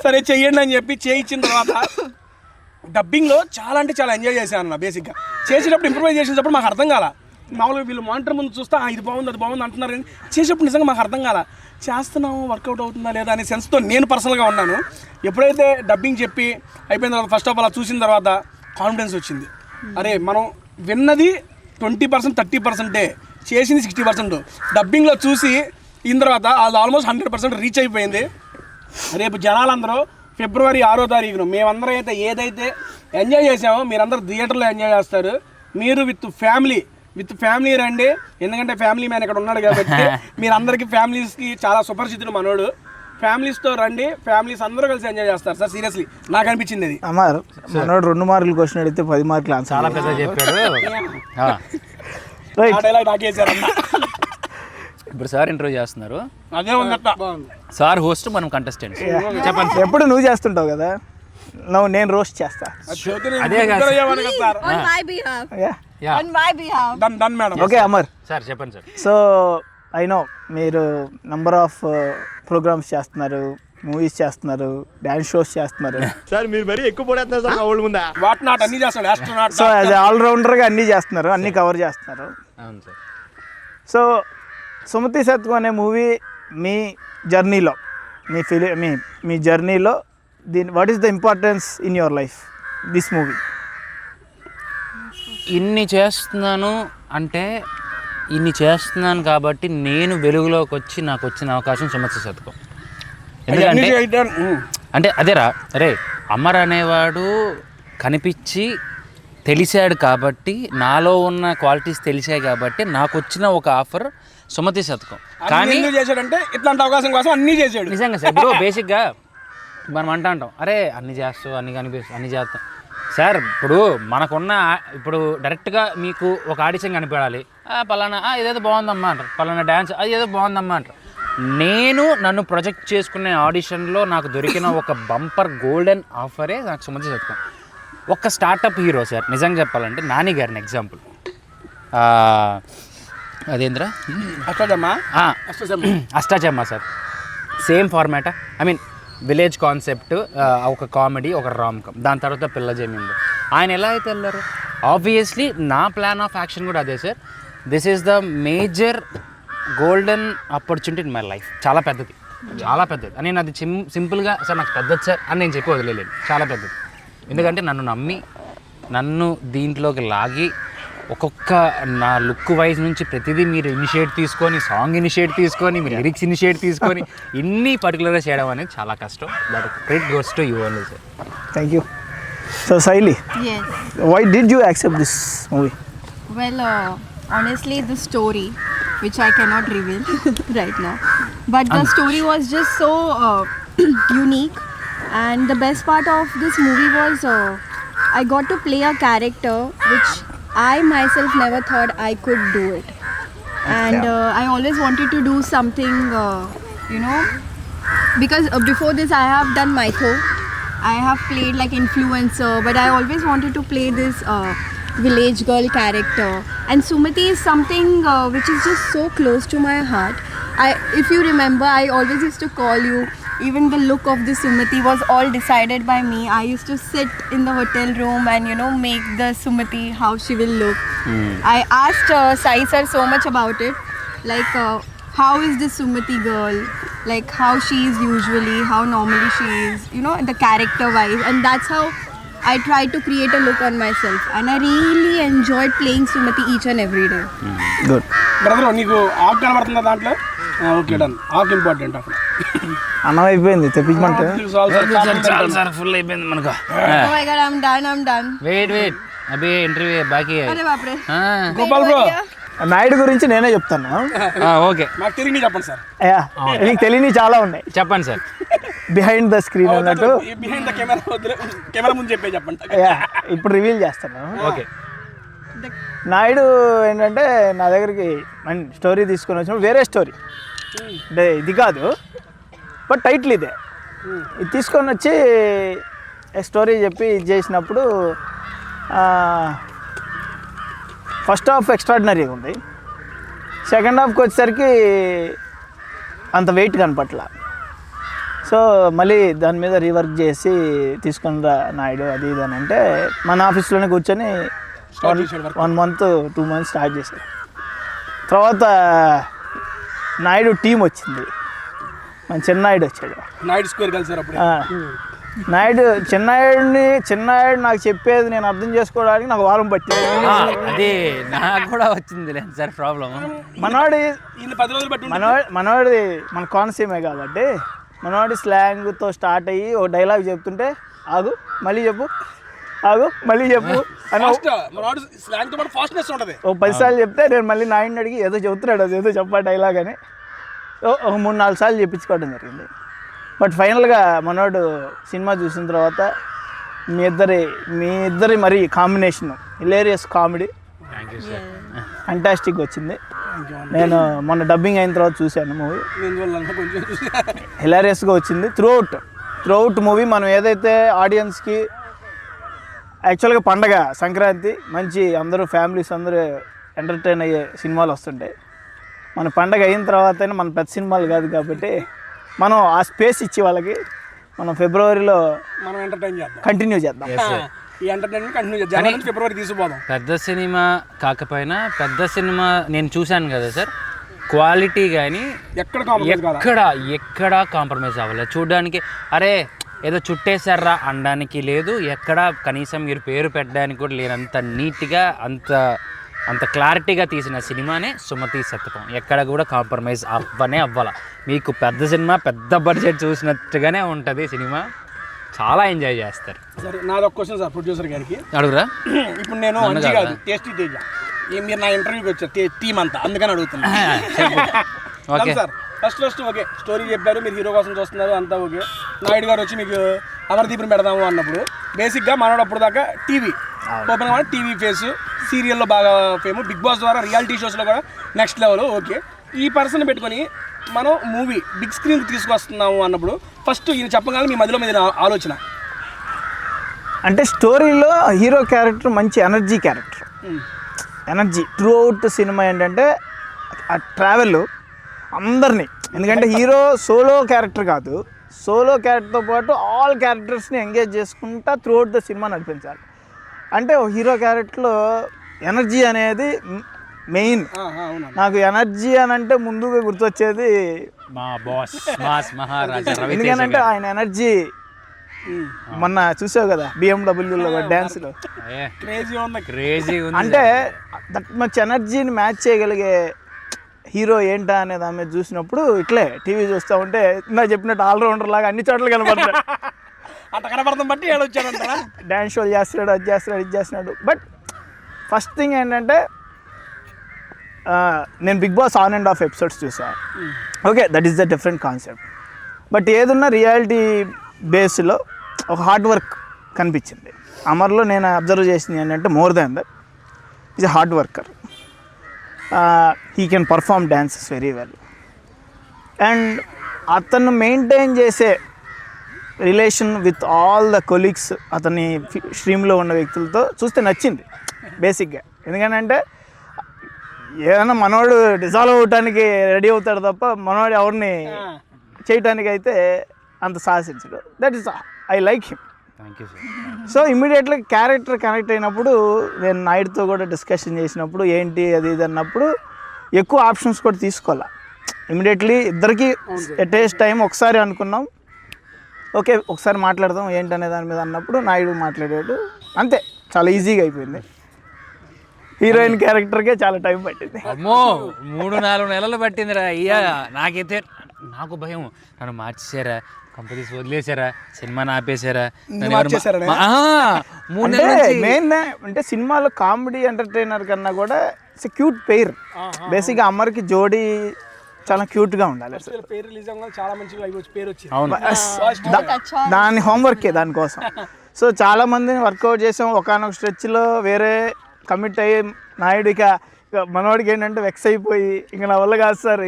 సరే చెయ్యండి అని చెప్పి చేయించిన తర్వాత డబ్బింగ్లో చాలా అంటే చాలా ఎంజాయ్ చేశాను అన్న. బేసిక్గా చేసేటప్పుడు ఇంప్రూవైజ్ చేసేటప్పుడు మాకు అర్థం కాల. మామూలుగా వీళ్ళు మానిటర్ ముందు చూస్తే ఇది బాగుంది అది బాగుంది అంటున్నారు, కానీ చేసేటప్పుడు నిజంగా మాకు అర్థం కాల. చేస్తున్నాము వర్కౌట్ అవుతుందా లేదా అనే సెన్స్తో నేను పర్సనల్గా ఉన్నాను. ఎప్పుడైతే డబ్బింగ్ చెప్పి అయిపోయిన తర్వాత ఫస్ట్ ఆఫ్ ఆల్ చూసిన తర్వాత కాన్ఫిడెన్స్ వచ్చింది. అరే మనం విన్నది 20% 30%, చేసింది 60%. డబ్బింగ్లో చూసి ఇన్ తర్వాత అది ఆల్మోస్ట్ 100% రీచ్ అయిపోయింది. రేపు జనాలందరూ ఫిబ్రవరి 6వ తారీఖున మేమందరం అయితే ఏదైతే ఎంజాయ్ చేసామో మీరందరూ థియేటర్లో ఎంజాయ్ చేస్తారు. మీరు విత్ ఫ్యామిలీ రండి, ఎందుకంటే ఫ్యామిలీ మ్యాన్ ఇక్కడ ఉన్నాడు కాబట్టి మీరందరికీ ఫ్యామిలీస్కి చాలా సుపరిచితుడు మనోడు. ఫ్యామిలీస్తో రండి, ఫ్యామిలీస్ అందరూ కలిసి ఎంజాయ్ చేస్తారు సార్. సీరియస్లీ నాకు అనిపించింది అది. అమ్మారు మనోడు 2 మార్కులు క్వశ్చన్ అడిగితే 10 మార్కులు ఆన్సర్. చాలా పెద్ద చెప్పాడు. డైలాగ్ నాకేసారన్న. ఇప్పుడు సార్ ఇంటర్వ్యూ చేస్తున్నారు, అదే ఉందట. సార్ హోస్ట్, మనం కంటెస్టెంట్స్. చెప్పండి. ఎప్పుడు నువ్వు చేస్తుంటావు కదా, నేను రోస్ట్ చేస్తా. అదే కాదు sir. On my behalf. Yeah. On my behalf. Done madam. Okay Amar sir చెప్పండి సార్. సో ఐ నో మీరు నంబర్ ఆఫ్ ప్రోగ్రామ్స్ చేస్తున్నారు, మూవీస్ చేస్తున్నారు, డ్యాన్స్ షోస్ చేస్తున్నారు. సార్ మీరు మరీ ఎక్కువ పడేస్తున్నారు సార్ ఓల్డ్ ముందా. వాట్ నాట్ అన్ని చేస్తాడు, ఆస్ట్రోనాట్. సో యాజ్ ఆల్రౌండర్గా అన్నీ చేస్తున్నారు, అన్నీ కవర్ చేస్తున్నారు. అవును సార్. సో సుమతి శతకం అనే మూవీ మీ జర్నీలో, మీ జర్నీలో what is the importance in your life this movie? ఇన్ని చేస్తున్నాను కాబట్టి నేను వెలుగులోకి వచ్చి నాకు వచ్చిన అవకాశం సుమతి శతకం. ఎందుకంటే అంటే అదేరా, అరే అమర్ అనేవాడు కనిపించి తెలిసాడు కాబట్టి, నాలో ఉన్న క్వాలిటీస్ తెలిసాయి కాబట్టి నాకు వచ్చిన ఒక ఆఫర్ సుమతి శతకం. కానీ ఎందుకు చేశాడంటే ఇట్లాంటి అవకాశం కోసం అన్నీ చేశాడు. నిజంగా సార్ ఇప్పుడు బేసిక్గా మనం అంటాం అరే అన్ని చేస్తావు అన్ని కనిపిస్తావు అన్ని చేస్తాం సార్. ఇప్పుడు మనకున్న ఇప్పుడు డైరెక్ట్గా మీకు ఒక ఆడిషన్ కనిపించాలి, పలానా ఇదేదో బాగుందమ్మా అంటారు, పలానా డ్యాన్స్ అది ఏదో బాగుందమ్మా అంటారు. నేను నన్ను ప్రొజెక్ట్ చేసుకునే ఆడిషన్లో నాకు దొరికిన ఒక బంపర్ గోల్డెన్ ఆఫరే నాకు సుమతి శతకం. ఒక స్టార్టప్ హీరో సార్, నిజంగా చెప్పాలంటే నాని గారిని ఎగ్జాంపుల్. అదేంద్రా అష్టాచమ్మ సార్, సేమ్ ఫార్మాటా. ఐ మీన్ విలేజ్ కాన్సెప్ట్, ఒక కామెడీ, ఒక రామ్కమ్, దాని తర్వాత పిల్ల జమీన్లో ఆయన ఎలా అయితే వెళ్ళారు. ఆబ్వియస్లీ నా ప్లాన్ ఆఫ్ యాక్షన్ కూడా అదే sir. This is the major golden opportunity in my life. చాలా పెద్దది, చాలా పెద్దది. అని నేను అది సింపుల్గా సార్ నాకు పెద్దది సార్ అని నేను చెప్పి వదిలేను. చాలా పెద్దది. ఎందుకంటే నన్ను నమ్మి నన్ను దీంట్లోకి లాగి ఒక్కొక్క నా లుక్ వైజ్ నుంచి ప్రతిదీ మీరు ఇనిషియేట్ తీసుకొని, సాంగ్ ఇనిషియేట్ తీసుకొని, మీరు లిరిక్స్ ఇనిషియేట్ తీసుకొని ఇన్ని పర్టికులర్గా చేయడం అనేది చాలా కష్టం. That credit goes to you only sir. Thank you. So Saili, Yes. why did you accept this movie? Well, honestly, the story, which I cannot reveal right now, but the story was just so unique, and the best part of this movie was I got to play a character which I myself never thought I could do it, and I always wanted to do something, because before this I have done Mytho. I have played like influencer, but I always wanted to play this village girl character. And Sumati is something which is just so close to my heart. If you remember, I always used to call you. Even the look of the Sumati was all decided by me. I used to sit in the hotel room and make the Sumati how she will look. I asked Sai sir so much about it, like how is this Sumati girl, like how she is usually, how normally she is, the character wise, and that's how I tried to create a look on myself, and I really enjoyed playing Sumati each and every day. Good. Brother నీకు ఆకు కనబడుతుందా దాంట్లో? Okay done. ఆకు ఇంపార్టెంట్ అక్కడ. అన్నం అయిపోయింది, తెప్పించమంటే. చాలా సార్ ఫుల్ అయిపోయింది మనకు. Oh my god, I'm done. Wait అభి ఇంటర్వ్యూ బాకీ. Arre baap re. Gopal bro, Naidu గురించి నేనే చెప్తాను. ఓకే నాకు తిరిగి చెప్పండి సార్. నీకు తెలియని చాలా ఉన్నాయి చెప్పండి సార్. బిహైండ్ ద స్క్రీన్ అన్నట్టు. బిహైండ్ ద కెమెరా కెమెరా ముందు చెప్పండి. ఇప్పుడు రివీల్ చేస్తాను. ఓకే. నాయుడు ఏంటంటే నా దగ్గరికి స్టోరీ తీసుకొని వచ్చిన వేరే స్టోరీ, అంటే ఇది కాదు, బట్ టైటిల్ ఇదే. ఇది తీసుకొని వచ్చి స్టోరీ చెప్పి ఇది చేసినప్పుడు ఫస్ట్ హాఫ్ ఎక్స్ట్రాడినరీగా ఉంది, సెకండ్ హాఫ్కి వచ్చేసరికి అంత వెయిట్ కనపట్ల. సో మళ్ళీ దాని మీద రీవర్క్ చేసి తీసుకుని రా నాయుడు అది ఇది అని అంటే మన ఆఫీస్లోనే కూర్చొని 1 month 2 months స్టార్ట్ చేశారు. తర్వాత నాయుడు టీం వచ్చింది, మన చిన్నాయుడు వచ్చాడు. నాయుడు స్క్వేర్ కలిసారు అప్పుడు. నాయుడు చిన్నాయుడు నాకు చెప్పేది నేను అర్థం చేసుకోవడానికి నాకు వారం పట్టింది. అది నాకు కూడా వచ్చింది లేదు సార్ ప్రాబ్లం. మనవాడి 10 రోజులు బట్టి మనవాడిది మన కోనసీమే కాబట్టి మనవాడి స్లాంగ్తో స్టార్ట్ అయ్యి ఒక డైలాగ్ చెప్తుంటే ఆగు మళ్ళీ చెప్పు అని ఓ 10 సార్లు చెప్తే నేను మళ్ళీ నాయుడిని అడిగి ఏదో చెబుతున్నాడు అది ఏదో చెప్పా డైలాగ్ అని ఒక 3-4 సార్లు చెప్పించుకోవడం జరిగింది. బట్ ఫైనల్గా మనోడు సినిమా చూసిన తర్వాత మీ ఇద్దరి మరి కాంబినేషన్ హిలేరియస్ కామెడీ ఫంటాస్టిక్ వచ్చింది. నేను మొన్న డబ్బింగ్ అయిన తర్వాత చూశాను మూవీ, హిలేరియస్గా వచ్చింది. త్రూఅవుట్ మూవీ మనం ఏదైతే ఆడియన్స్కి యాక్చువల్గా పండగ సంక్రాంతి మంచి అందరూ ఫ్యామిలీస్ అందరూ ఎంటర్టైన్ అయ్యే సినిమాలు వస్తుంటాయి. మన పండగ అయిన తర్వాత మన పెద్ద సినిమాలు కాదు కాబట్టి మనం ఆ స్పేస్ ఇచ్చి వాళ్ళకి మనం ఫిబ్రవరిలో మనం ఎంటర్టైన్ చేద్దాం, కంటిన్యూ చేద్దాం. ఈ ఎంటర్టైన్మెంట్ కంటిన్యూ చేద్దాం. జనవరి నుంచి ఫిబ్రవరి తీసుకుపోదాం. పెద్ద సినిమా కాకపోయినా పెద్ద సినిమా నేను చూశాను కదా సార్, క్వాలిటీ కానీ ఎక్కడ కాంప్రమైజ్ అవ్వలేదు. చూడడానికి అరే ఏదో చుట్టేశారా అనడానికి లేదు, ఎక్కడ కనీసం మీరు పేరు పెట్టడానికి కూడా లేనంత నీట్గా అంత క్లారిటీగా తీసిన సినిమానే సుమతి శతకం. ఎక్కడ కూడా కాంప్రమైజ్ అవ్వాల. మీకు పెద్ద సినిమా పెద్ద బడ్జెట్ చూసినట్టుగానే ఉంటుంది సినిమా, చాలా ఎంజాయ్ చేస్తారు. సరే నాదొక క్వశ్చన్ సార్ ప్రొడ్యూసర్ గారికి అడుగురా. ఇప్పుడు నేను టేస్టీ తేజ మీరు నా ఇంటర్వ్యూకి వచ్చారు టీం అంతా, అందుకని అడుగుతున్నా. Okay sir first okay story చెప్పారు, మీరు హీరో కోసం చూస్తున్నారు, అంతా ఓకే. నాయుడు గారు వచ్చి మీకు అమరదీపుని పెడదాము అన్నప్పుడు బేసిక్గా మనోడు అప్పుడు దాకా టీవీ ఓపెన్ కావాలి, టీవీ ఫేస్, సీరియల్లో బాగా ఫేమస్, బిగ్ బాస్ ద్వారా రియాలిటీ షోస్లో కూడా నెక్స్ట్ లెవెల్. ఓకే, ఈ పర్సన్ పెట్టుకొని మనం మూవీ బిగ్ స్క్రీన్కి తీసుకొస్తున్నాము అన్నప్పుడు ఫస్ట్ ఈయన చెప్పగానే మీ మధ్యలో మీద ఆలోచన అంటే స్టోరీలో హీరో క్యారెక్టర్ మంచి energy character, energy through out cinema. ఏంటంటే ఆ ట్రావెల్ అందరినీ, ఎందుకంటే హీరో సోలో క్యారెక్టర్ కాదు, సోలో క్యారెక్టర్తో పాటు ఆల్ క్యారెక్టర్స్ని ఎంగేజ్ చేసుకుంటా త్రూ అవుట్ ద సినిమా నడిపించాలి. అంటే హీరో క్యారెక్టర్లో ఎనర్జీ అనేది మెయిన్. నాకు ఎనర్జీ అని అంటే ముందుగా గుర్తొచ్చేది మా బాస్ మహారాజా ఎందుకంటే ఆయన ఎనర్జీ మొన్న చూసావు కదా BMWలో డ్యాన్స్లో క్రేజీ అంటే దట్ మచ్ ఎనర్జీని మ్యాచ్ చేయగలిగే హీరో ఏంటా అనేది ఆమె చూసినప్పుడు ఇట్లే టీవీ చూస్తూ ఉంటే నాకు చెప్పినట్టు ఆల్రౌండర్ లాగా అన్ని చోట్ల కనబడతాడు. అట్లా కనబడతాం బట్టి ఏడొచ్చాడంటారా, డ్యాన్స్ షోలు చేస్తున్నాడు, అది చేస్తున్నాడు, ఇది చేస్తున్నాడు. బట్ ఫస్ట్ థింగ్ ఏంటంటే నేను Bigg Boss on and off episodes చూసాను. Okay, that is the different concept. But ఏదున్నా రియాలిటీ బేస్లో ఒక హార్డ్ వర్క్ కనిపించింది. అమర్లో నేను అబ్జర్వ్ చేసింది ఏంటంటే more than that is a hard worker. He can perform dances very well. And అతను మెయింటైన్ చేసే relation with all the colleagues, అతని స్ట్రీమ్లో ఉన్న వ్యక్తులతో చూస్తే నచ్చింది బేసిక్గా. ఎందుకంటే ఏదైనా మనోడు డిజాల్వ్ అవ్వటానికి రెడీ అవుతాడు తప్ప మనోడు ఎవరిని చేయటానికి అయితే అంత సాహసించడు. That is I like him. Thank you sir. So immediately character connect అయినప్పుడు నేను నాయుడుతో కూడా డిస్కషన్ చేసినప్పుడు ఏంటి అది ఇది అన్నప్పుడు ఎక్కువ ఆప్షన్స్ కూడా తీసుకోవాలా. ఇమ్మీడియట్లీ ఇద్దరికి ఎట్ ఏ టైం ఒకసారి అనుకున్నాం, ఓకే ఒకసారి మాట్లాడదాం ఏంటనే దాని మీద అన్నప్పుడు నాయుడు మాట్లాడాడు, అంతే, చాలా ఈజీగా అయిపోయింది. హీరోయిన్ క్యారెక్టర్కే చాలా టైం పట్టింది. అమ్మో 3-4 నెలలు పట్టిందిరా అయ్యా. నాకైతే నాకు భయం, నన్ను మార్చేసారా, కంపెనీస్ వదిలేసారా, సినిమాని ఆపేసారా, మెయిన్ అంటే సినిమాలో కామెడీ ఎంటర్టైనర్ కన్నా కూడా ఇట్స్ క్యూట్ పెయిర్. బేసిక్గా అమ్మర్కి జోడీ చాలా క్యూట్గా ఉండాలి. చాలా మంచిగా పేరు వచ్చింది. అవును, దాని హోంవర్కే దానికోసం. సో చాలామందిని వర్కౌట్ చేసాం. ఒకనొక స్ట్రెచ్లో వేరే కమిట్ అయ్యి నాయుడు ఇక మనవాడికి ఏంటంటే వెక్స్ అయిపోయి ఇంక నా వల్ల కాదు సార్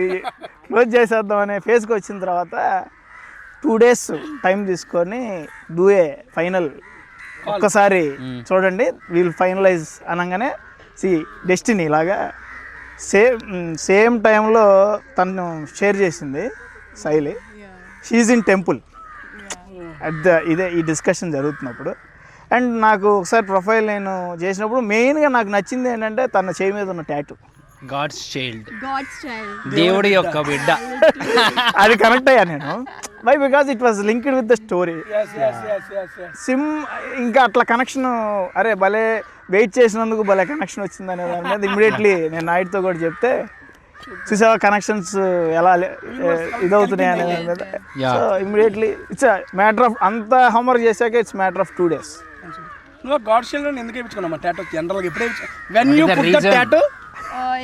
క్లోజ్ చేసేద్దాం అనే ఫేస్కి వచ్చిన తర్వాత 2 days టైం తీసుకొని డూ ఏ ఫైనల్, ఒక్కసారి చూడండి వీల్ ఫైనలైజ్ అనగానే డెస్టినీ లాగా సేమ్ టైంలో తను షేర్ చేసింది శైలి. షీఈ్ ఇన్ టెంపుల్ అట్ ఈ డిస్కషన్ జరుగుతున్నప్పుడు. అండ్ నాకు ఒకసారి ప్రొఫైల్ నేను చేసినప్పుడు మెయిన్గా నాకు నచ్చింది ఏంటంటే తన చేయి మీద ఉన్న టాటూ, గాడ్స్ చైల్డ్, God's దేవుడి యొక్క బిడ్డ. అది కనెక్ట్ అయ్యా నేను. Why because it was linked with the story. SIM ఇంకా అట్లా కనెక్షన్, అరే భలే వెయిట్ చేసినందుకు భలే కనెక్షన్ వచ్చింది అనే దాని మీద ఇమ్మీడియట్లీ నేను నాయుడుతో కూడా చెప్తే చూసావా కనెక్షన్స్ ఎలా ఇదవుతున్నాయి అనే దాని మీద. So immediately it's matter of, అంత హోంవర్క్ చేశాక ఇట్స్ మ్యాటర్ ఆఫ్ 2 days. నువ్వు గాడ్ షీల్డ్ ఎందుకు వేయించుకున్నావు టాటూ జనరల్గా? ఎప్పుడే when you put the tattoo?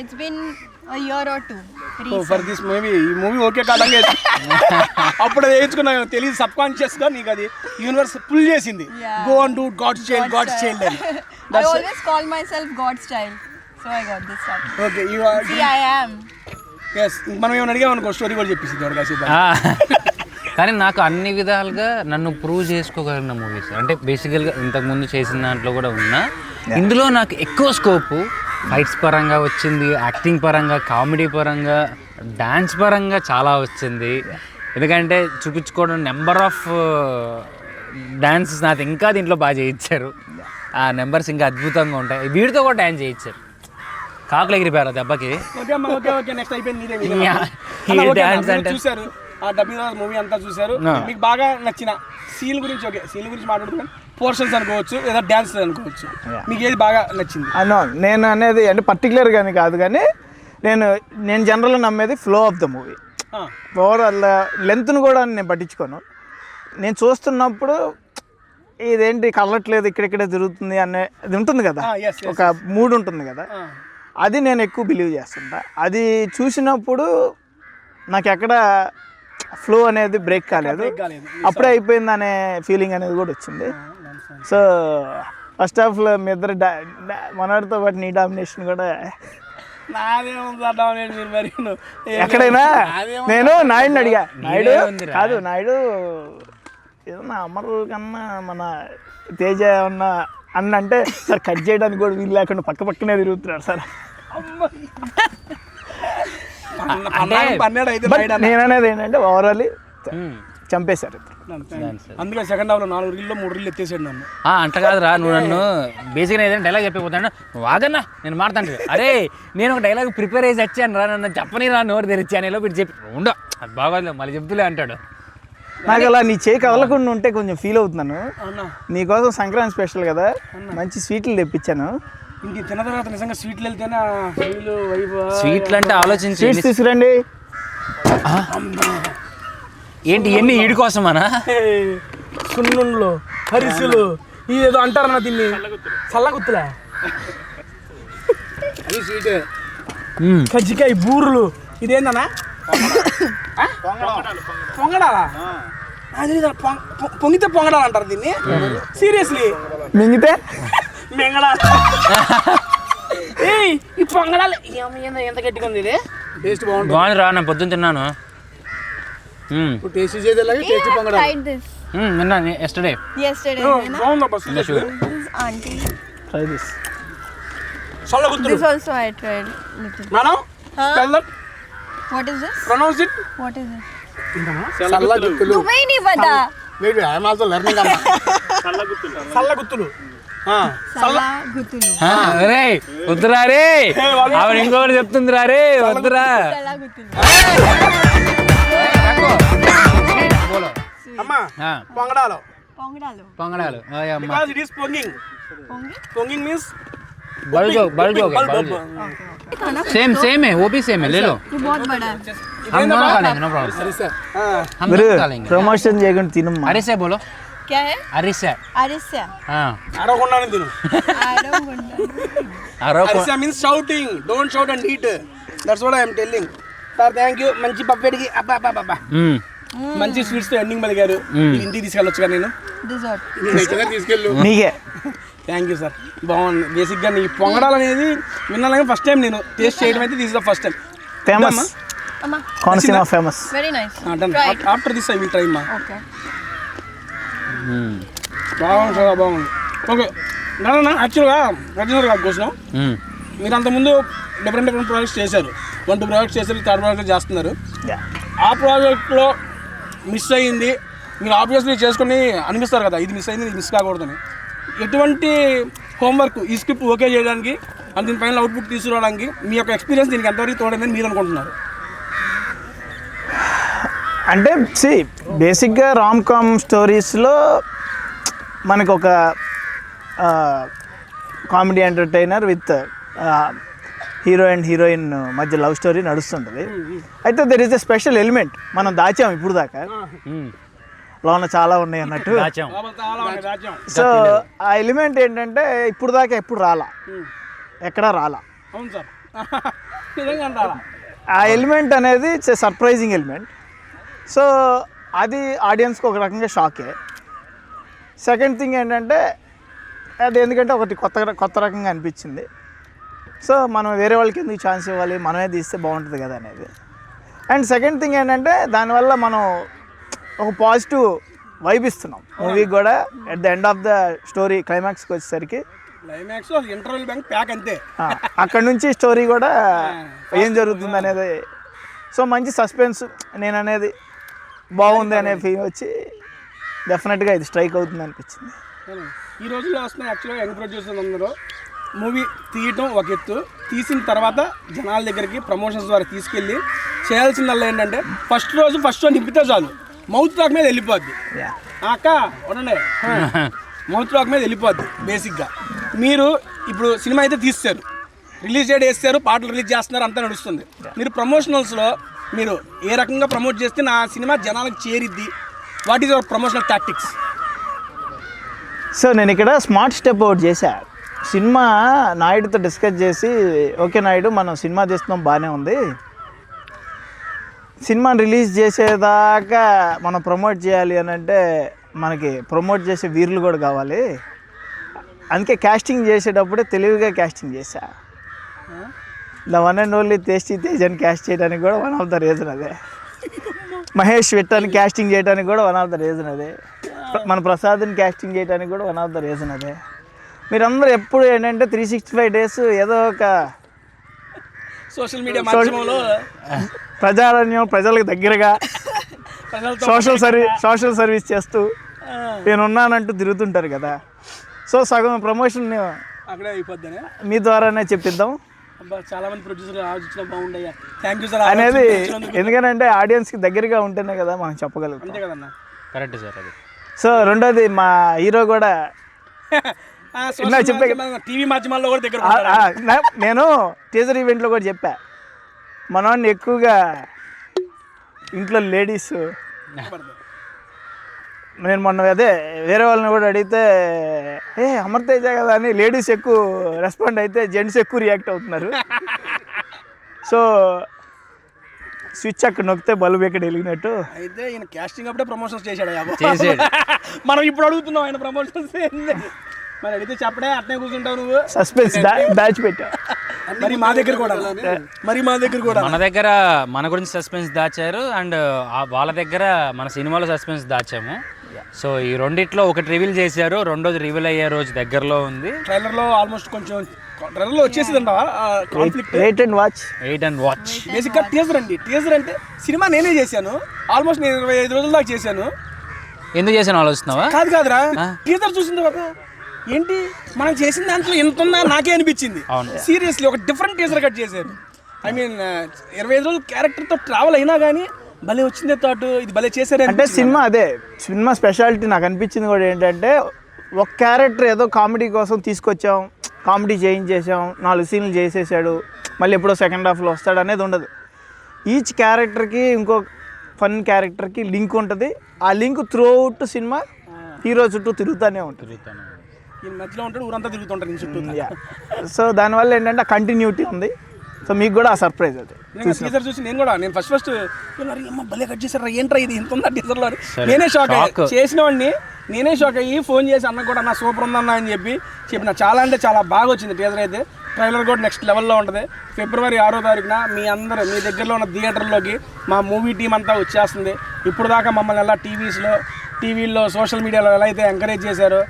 It's been a year or 2. For this movie, ఈ మూవీ ఓకే కాదంగా అప్పుడు వేయించుకున్నాను, తెలియదు సబ్ కాన్షియస్గా నీకు అది యూనివర్స్ పుల్ చేసింది. Go and do God's child, God's child అని. I always call myself God's child, so I got this tattoo. Okay, See, I am. Yes, మనం ఏమైనా అడిగామనుకో స్టోరీ కూడా చెప్పేసి కానీ నాకు అన్ని విధాలుగా నన్ను ప్రూవ్ చేసుకోగలిగిన మూవీస్ అంటే బేసికల్గా ఇంతకుముందు చేసిన దాంట్లో కూడా ఉన్నా, ఇందులో నాకు ఎక్కువ స్కోపు ఫైట్స్ పరంగా వచ్చింది, యాక్టింగ్ పరంగా, కామెడీ పరంగా, డ్యాన్స్ పరంగా చాలా వచ్చింది. ఎందుకంటే చూపించుకోవడం నెంబర్ ఆఫ్ డాన్సెస్ నాకు ఇంకా దీంట్లో బాగా చేయించారు. ఆ నెంబర్స్ ఇంకా అద్భుతంగా ఉంటాయి. వీడితో కూడా డ్యాన్స్ చేయించారు, కాకులు ఎగిరిపోయారు దెబ్బకి. నెక్స్ట్ అయిపోయింది. చూసారు ఆ డబ్బింగ్ మూవీ అంతా చూసారు, మీకు బాగా నచ్చిన సీన్ గురించి, ఓకే సీన్ గురించి మాట్లాడుతున్నాను, పోర్షన్స్ అనుకోవచ్చు లేదా డ్యాన్స్ అనుకోవచ్చు, మీకు ఏది బాగా నచ్చింది? అన్నో నేను అనేది అంటే పర్టికులర్గా అని కాదు, కానీ నేను జనరల్గా నమ్మేది flow of the movie. Overall లెంత్ను కూడా నేను పట్టించుకోను. నేను చూస్తున్నప్పుడు ఇదేంటి కలట్లేదు, ఇక్కడిక్కడే తిరుగుతుంది అనేది ఉంటుంది కదా, ఒక మూడ్ ఉంటుంది కదా, అది నేను ఎక్కువ బిలీవ్ చేస్తుంటా. అది చూసినప్పుడు నాకు ఎక్కడ ఫ్లో అనేది బ్రేక్ కాలేదు, అప్పుడే అయిపోయింది అనే ఫీలింగ్ అనేది కూడా వచ్చింది. సో ఫస్ట్ హాఫ్లో మీ ఇద్దరు మనోడితో పాటు నీ డామినేషన్ కూడా ఎక్కడైనా నేను నాయుడిని అడిగా, నాయుడు కాదు నాయుడు ఏదన్నా అమరు కన్నా మన తేజ ఏమన్నా అన్న అంటే సార్ కట్ చేయడానికి కూడా వీలు లేకుండా పక్కనే తిరుగుతున్నాడు సార్. నేను అనేది ఏంటంటే ఓవరాల్ చంపేశారు. అందుకే సెకండ్ హాఫ్లో 4 రీల్లో 3 రీళ్ళు ఎత్తేసాడు నన్ను. అంట కాదురా, నువ్వు నన్ను బేసిక్గా ఏదైనా డైలాగ్ చెప్పిపోతాను, వాగన్నా నేను మాట్లాడతాను. అరే నేను ఒక డైలాగ్ ప్రిపేర్ చేసి వచ్చాను రా, నన్ను చెప్పని రా నోరు తెరిచాను ఇలా చెప్పి ఉండు అది బాగోదు మళ్ళీ చెప్తులే అంటాడు. నాకు అలా నీ చేయి కదలకుండా ఉంటే కొంచెం ఫీల్ అవుతున్నాను. నీకోసం సంక్రాంతి స్పెషల్ కదా మంచి స్వీట్లు తెప్పించాను. ఇంక తిన్న తర్వాత నిజంగా స్వీట్లు వెళ్తేనే స్వీట్లు అంటే ఆలోచించి స్వీట్స్ తీసుకురండి. ఏంటి ఇవన్నీ ఈడి కోసమనా? సున్నుండ్లు హరిసులు ఇది ఏదో అంటారన్నా దీన్ని చల్లగుత్తులే, అది స్వీట్. కజ్జికాయ బూరులు ఇదేందన్నా పొంగడాలా? పొంగితే పొంగడాలు అంటారు దీన్ని. సీరియస్లీ మింగితే మెంగడాలు. ఈ పొంగడాలు ఎంత గట్టిగా ఉంది ఇది. టేస్ట్ బాగుంది రా, నేను పొద్దున్న తిన్నాను. టేస్ట్ చేసేలాగా టేస్ట్ పొంగడాలు. Tried this నిన్న yesterday. బాగుందబ్బా seriously. This auntie. Try this. చల్లగుత్తులు. This also I tried. Little. Madam tell that. What is this? Pronounce it. What is it? చల్లగుత్తులు. तुम्हें नहीं पता. Wait, I am also learning amma. చల్లగుత్తులు. Sala gutulu. రే వద్దురా రే, ఆవిడ ఇంకొకటి చెప్తుంది రా రే వద్దురా. Sala gutulu. అమ్మా పొంగడాలు. Pongdalu. పొంగడాలు Because it is ponging. Pongi? Ponging means bulb same same है, वो भी सेम है, ले लो. ये बहुत बड़ा है. हम दोनों खा लेंगे, नो प्रॉब्लम. हम మీరు दोनों खा लेंगे. ప్రమోషన్ చేయకుండా తినమ్మా. अरिसे बोलो. क्या है? अरिसे. Arisya. हाँ. అరవకుండానే తిను. अरो Arisya means shouting. Don't shout and eat. That's what I am telling. Sir, thank you. మంచి పప్పెడికి అబ్బా అబ్బా అబ్బా. మంచి స్వీట్స్ తో ఎండింగ్ పలికారు. ఇంటికి తీసుకెళ్ళొచ్చుగా నేను. Dessert. తీసుకెళ్ళు. నీకే థ్యాంక్ యూ సార్. బాగుంది. బేసిక్గా నీ పొంగడాలు అనేది విన్నాను ఫస్ట్ టైం నేను టేస్ట్ చేయడం అయితే this the first time. Famous Amma. Konaseema famous. Very nice. Try it. After this I will try ma. Okay. బాగుంది చాలా బాగుంది. ఓకే నాన్న యాక్చువల్గా రజనీర్ గారి కోసం మీరు అంతకుముందు డిఫరెంట్ ప్రాజెక్ట్స్ చేశారు. 1-2 ప్రాజెక్ట్స్ చేశారు, 3rd ప్రాజెక్ట్ చేస్తున్నారు. ఆ ప్రాజెక్ట్లో మిస్ అయ్యింది మీరు ఆబ్వియస్లీ చేసుకొని అనిపిస్తారు కదా, ఇది మిస్ అయింది ఇది మిస్ కాకూడదని. ఎటువంటి హోంవర్క్ ఈ స్క్రిప్ట్ ఓకే చేయడానికి అండ్ దీని ఫైనల్ అవుట్పుట్ తీసుకురావడానికి మీ యొక్క ఎక్స్పీరియన్స్ దీనికి ఎంతవరకు తోడైందని మీరు అనుకుంటున్నారు? అంటే బేసిక్గా రామ్ కామ్ స్టోరీస్లో మనకు ఒక comedy entertainer with hero and heroine మధ్య లవ్ స్టోరీ నడుస్తుంటుంది. అయితే there is a special element మనం దాచాం ఇప్పుడు దాకా, లోన చాలా ఉన్నాయి అన్నట్టు. సో ఆ ఎలిమెంట్ ఏంటంటే ఇప్పుడు దాకా ఎప్పుడు రాలా, ఎక్కడా రాలా. అవును సార్, నిజంగా అంటారా? ఆ ఎలిమెంట్ అనేది it's a surprising element. So అది ఆడియన్స్కి ఒక రకంగా షాకే. సెకండ్ థింగ్ ఏంటంటే అది ఎందుకంటే ఒకటి కొత్త రకంగా అనిపించింది. సో మనం వేరే వాళ్ళకి ఎందుకు ఛాన్స్ ఇవ్వాలి, మనమే తీస్తే బాగుంటుంది కదా అనేది. అండ్ సెకండ్ థింగ్ ఏంటంటే దానివల్ల మనం ఒక పాజిటివ్ వైబ్ ఇస్తున్నాం మూవీకి కూడా. At the end of the story క్లైమాక్స్కి వచ్చేసరికి క్లైమాక్స్ ఇంటర్వెల్ బ్యాంక్ ప్యాక్ అంతే, అక్కడ నుంచి స్టోరీ కూడా ఏం జరుగుతుంది అనేది. సో మంచి సస్పెన్స్ నేను అనేది బాగుంది అనే ఫీల్ వచ్చి డెఫినెట్గా ఇది స్ట్రైక్ అవుతుంది అనిపించింది. ఈ రోజుల్లో వస్తున్న యాక్చువల్గా యంగ్ ప్రొడ్యూసర్స్ అందరూ మూవీ తీయటం ఒక ఎత్తు, తీసిన తర్వాత జనాల దగ్గరికి ప్రమోషన్స్ ద్వారా తీసుకెళ్ళి చేయాల్సిందల్లా ఏంటంటే ఫస్ట్ షో నింపితే చాలు మౌత్ టాక్ మీద వెళ్ళిపోద్ది. అక్క ఉండండి, మౌత్ టాక్ మీద వెళ్ళిపోద్ది బేసిక్గా. మీరు ఇప్పుడు సినిమా అయితే తీస్తారు, రిలీజ్ డేట్ వేస్తారు, పాటలు రిలీజ్ చేస్తున్నారు, అంతా నడుస్తుంది. మీరు ప్రమోషనల్స్లో మీరు ఏ రకంగా ప్రమోట్ చేస్తే నా సినిమా జనాలకు చేరిద్ది, what is our promotional tactics? So నేను ఇక్కడ స్మార్ట్ స్టెప్ అవుట్ చేశా. సినిమా నాయుడుతో డిస్కస్ చేసి, ఓకే నాయుడు మనం సినిమా తీస్తున్నాం బాగానే ఉంది, సినిమాని రిలీజ్ చేసేదాకా మనం ప్రమోట్ చేయాలి అని అంటే మనకి ప్రమోట్ చేసే వీరులు కూడా కావాలి, అందుకే క్యాస్టింగ్ చేసేటప్పుడే తెలివిగా క్యాస్టింగ్ చేశా. The one and only tasty Tej అని క్యాస్ట్ చేయడానికి కూడా వన్ ఆఫ్ ద రీజన్ అదే. మహేష్ విట్టని క్యాస్టింగ్ చేయడానికి కూడా వన్ ఆఫ్ ద రీజన్ అదే. మన ప్రసాద్ని క్యాస్టింగ్ చేయడానికి కూడా వన్ ఆఫ్ ద రీజన్ అదే. మీరందరూ ఎప్పుడు ఏంటంటే 365 days ఏదో ఒక సోషల్ మీడియా మాధ్యమంలో ప్రజారణ్యం, ప్రజలకు దగ్గరగా సోషల్ సర్వీస్ చేస్తూ నేనున్నానంటూ తిరుగుతుంటారు కదా. సో సగం ప్రమోషన్ అక్కడే అయిపోద్దని మీ ద్వారానే చెప్పిద్దాం అబ్బా, చాలా మంది ప్రొడ్యూసర్లు ఆలోచించిన బాగుండయ్యా, థ్యాంక్ యూ సార్ అనేది. ఎందుకంటే ఆడియన్స్కి దగ్గరగా ఉంటేనే కదా మనం చెప్పగలుగుతాం. అంతే కదన్నా. కరెక్ట్ సార్ అది. సో రెండోది మా హీరో కూడా టీవీ మాధ్యమాల్లో కూడా దగ్గర నేను టీజర్ ఈవెంట్లో కూడా చెప్పా, మనవాడిని ఎక్కువగా ఇంట్లో లేడీస్, నేను మొన్న అదే వేరే వాళ్ళని కూడా అడిగితే అమర్తేజ కదా అని లేడీస్ ఎక్కువ రెస్పాండ్ అయితే జెంట్స్ ఎక్కువ రియాక్ట్ అవుతున్నారు. సో స్విచ్ అక్కడ నొక్కితే బల్బు ఇక్కడ వెలిగినట్టు. అయితే ఈయన క్యాస్టింగ్ అప్పుడే ప్రమోషన్స్ చేశాడు. చేసాడు. మనం ఇప్పుడు అడుగుతున్నాం ఆయన ప్రమోషన్స్ మరి అడిగితే చెప్పడే అట్నే కూర్చుంటావు నువ్వు. సస్పెన్స్ దాచి పెట్టావు. మరి మా దగ్గర కూడా మన దగ్గర మన గురించి సస్పెన్స్ దాచారు, అండ్ వాళ్ళ దగ్గర మన సినిమాలో సస్పెన్స్ దాచాము. సో ఈ రెండిట్లో ఒకటి రివీల్ చేశారు, రెండోది రివీల్ అయ్యే రోజు దగ్గరలో ఉంది. ట్రైలర్లో ఆల్మోస్ట్ కొంచెం ట్రైలర్లో వచ్చేసిందంటావా కాన్ఫ్లిక్ట్. Wait and watch. బేసిక్గా టీజర్ అండి. టీజర్ అంటే సినిమా నేనే చేశాను, ఆల్మోస్ట్ నేను 25 రోజుల దాకా చేశాను. ఎందుకు చేశాను ఆలోచిస్తున్నావా? కాదురా, టీజర్ చూసిన తర్వాత ఏంటి మనం చేసిన దాంట్లో ఎంత ఉందా నాకే అనిపించింది. సీరియస్లీ ఒక డిఫరెంట్ టీజర్ కట్ చేశారు. ఐ మీన్ 25 రోజులు క్యారెక్టర్తో ట్రావెల్ అయినా కానీ భలే వచ్చిందే థాట్, ఇది భలే చేశారు అంటే సినిమా. అదే సినిమా స్పెషాలిటీ నాకు అనిపించింది కూడా ఏంటంటే, ఒక క్యారెక్టర్ ఏదో కామెడీ కోసం తీసుకొచ్చాం, కామెడీ చేయించేసాం, 4 సీన్లు చేసేసాడు, మళ్ళీ ఎప్పుడో సెకండ్ హాఫ్లో వస్తాడు అనేది ఉండదు. ఈచ్ క్యారెక్టర్కి ఇంకో ఫన్ క్యారెక్టర్కి లింక్ ఉంటుంది. ఆ link through out cinema hero చుట్టూ తిరుగుతూనే ఉంటుంది. మధ్యలో ఉంటాడు, ఊరంతా తిరుగుతుంటాడు ఈ చుట్టూ. సో దానివల్ల ఏంటంటే కంటిన్యూటీ ఉంది. సో మీకు కూడా ఆ సర్ప్రైజ్ అది టీజర్ చూసి నేను ఫస్ట్ భలే కట్ చేశారు, ఏంట్రా ఇది ఇంత ఉందా టీజర్లో. నేనే షాక్ చేసిన వాడిని, నేనే షాక్ అయ్యి ఫోన్ చేసి అన్న కూడా అన్న సూపర్ ఉందన్న అని చెప్పిన. చాలా అంటే చాలా బాగా వచ్చింది టీజర్ అయితే. ట్రైలర్ కూడా నెక్స్ట్ లెవెల్లో ఉంటుంది. February 6వ తారీఖున మీ దగ్గరలో ఉన్న థియేటర్లోకి మా మూవీ టీం అంతా వచ్చేస్తుంది. ఇప్పుడు దాకా మమ్మల్ని ఎలా టీవీల్లో సోషల్ మీడియాలో ఎలా అయితే ఎంకరేజ్ చేశారో